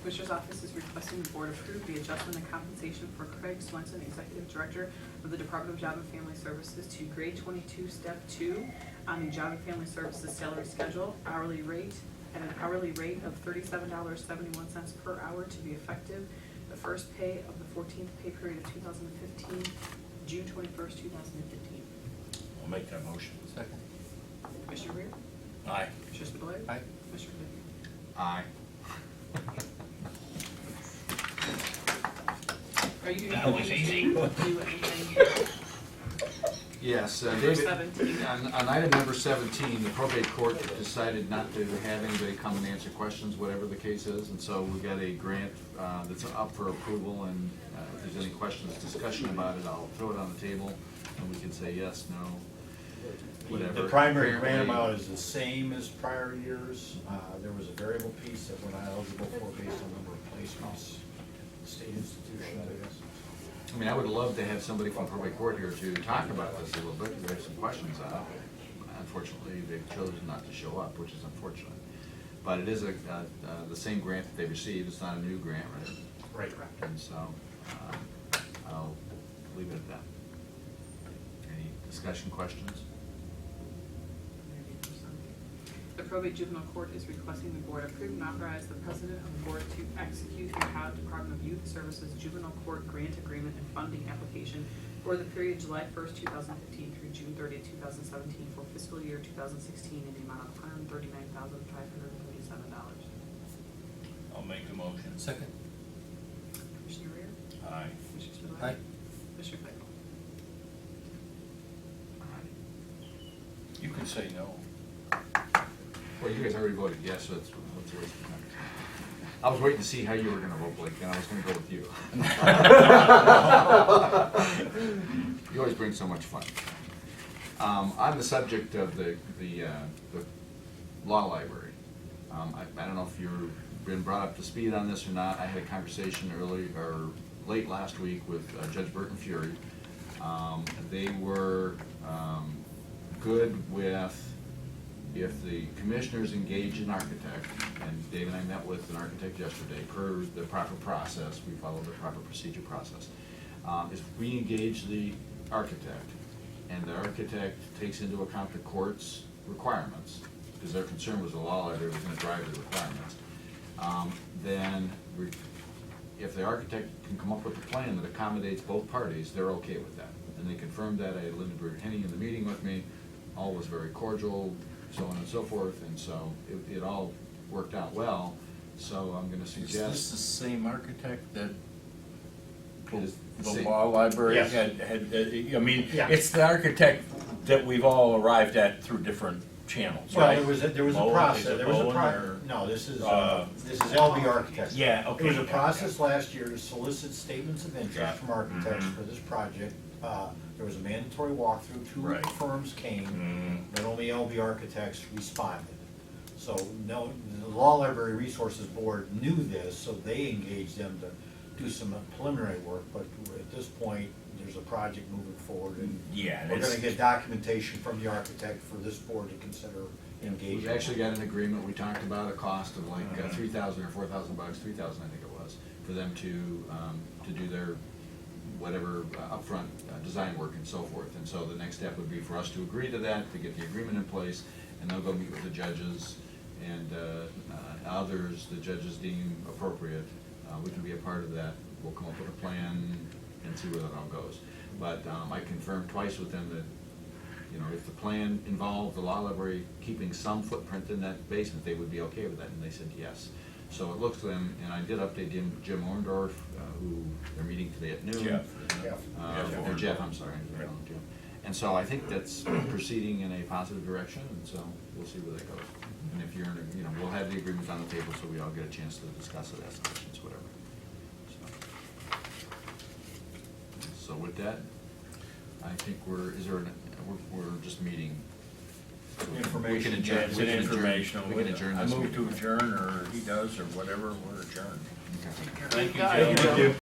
Commissioner's Office is requesting the Board approve the adjustment in compensation for Craig Swenson, Executive Director of the Department of Job and Family Services, to grade 22, step 2 on the Job and Family Services salary schedule, hourly rate, at an hourly rate of $37.71 per hour to be effective the first pay of the 14th pay period of 2015, June 21st, 2015. I'll make that motion. Second. Commissioner Rea? Aye. Commissioner Spudler? Aye. Commissioner Claypool? Aye. Are you That going was to easy. do anything? Yes, Number David, 17. on item number 17, the probate court decided not to have anybody come and answer questions, whatever the case is, and so we got a grant that's up for approval, and if there's any questions, discussion about it, I'll throw it on the table, and we can say yes, no, whatever. The primary Apparently- grant amount is the same as prior years. There was a variable piece that we're not eligible for based on number of placements, state institution, I guess. I mean, I would love to have somebody from probate court here to talk about this a little bit, we have some questions on it. Unfortunately, they've chosen not to show up, which is unfortunate. But it is the same grant that they received, it's not a new grant, right? Right. And so, I'll leave it at that. Any discussion, questions? The probate juvenile court is requesting the Board approve and authorize the President of the Board to execute the Ohio Department of Youth Services Juvenile Court Grant Agreement and Funding Application for the period July 1st, 2015 through June 30th, 2017 for fiscal year 2016 in the amount of $139,537. I'll make the motion. Second. Commissioner Rea? Aye. Commissioner Spudler? Aye. Commissioner Claypool? You can say no. Well, you guys already voted yes, so that's a waste of time. I was waiting to see how you were gonna vote, Blake, and I was gonna go with you. You always bring so much fun. On the subject of the law library, I don't know if you've been brought up to speed on this or not. I had a conversation late last week with Judge Burton Fury. They were good with if the commissioners engage an architect, and Dave and I met with an architect yesterday, per the proper process, we follow the proper procedure process. If we engage the architect, and the architect takes into account the court's requirements, because their concern was the law library was gonna drive the requirements, then if the architect can come up with a plan that accommodates both parties, they're okay with that. And they confirmed that. I had Linda Bird-Henny in the meeting with me, all was very cordial, so on and so forth, and so it all worked out well. So I'm gonna Is suggest. this the same architect that It is the the same- law library Yes. had, I mean, Yeah. it's the architect that we've all arrived at through different channels, Well, right? there was a Bowen, process, is it there was a Bowen pro, or- no, this is Uh, LB Architects. Yeah, okay. There was a yeah, process last year to solicit statements of Yeah. interest from architects Mhm. for this project. There was a mandatory walkthrough, two Right. firms came, Mhm. but only LB Architects responded. So, no, the Law Library Resources Board knew this, so they engaged them to do some preliminary work, but at this point, there's a project moving forward, and Yeah, and we're it's- gonna get documentation from the architect for this board to consider engaging. We've actually got an agreement, we talked about a cost of like $3,000 or $4,000, $3,000 I think it was, for them to do their whatever upfront design work and so forth. And so the next step would be for us to agree to that, to get the agreement in place, and they'll go meet with the judges and others the judges deem appropriate, we can be a part of that. We'll come up with a plan and see where that all goes. But I confirmed twice with them that, you know, if the plan involved the law library keeping some footprint in that basement, they would be okay with that, and they said yes. So it looks to them, and I did update Jim Orndorff, who they're meeting today at noon. Or Jeff, I'm sorry. And so I think that's proceeding in a positive direction, and so we'll see where that goes. And if you're in a, you know, we'll have the agreements on the table so we all get a chance to discuss it, ask questions, whatever. So with that, I think we're just meeting. Information, We can yeah, adjourn. it's We an can adjourn. informational. We can adjourn I this move meeting. to adjourn, or he does, or whatever, we're adjourned. Okay. Thank you, Joe. Thank you.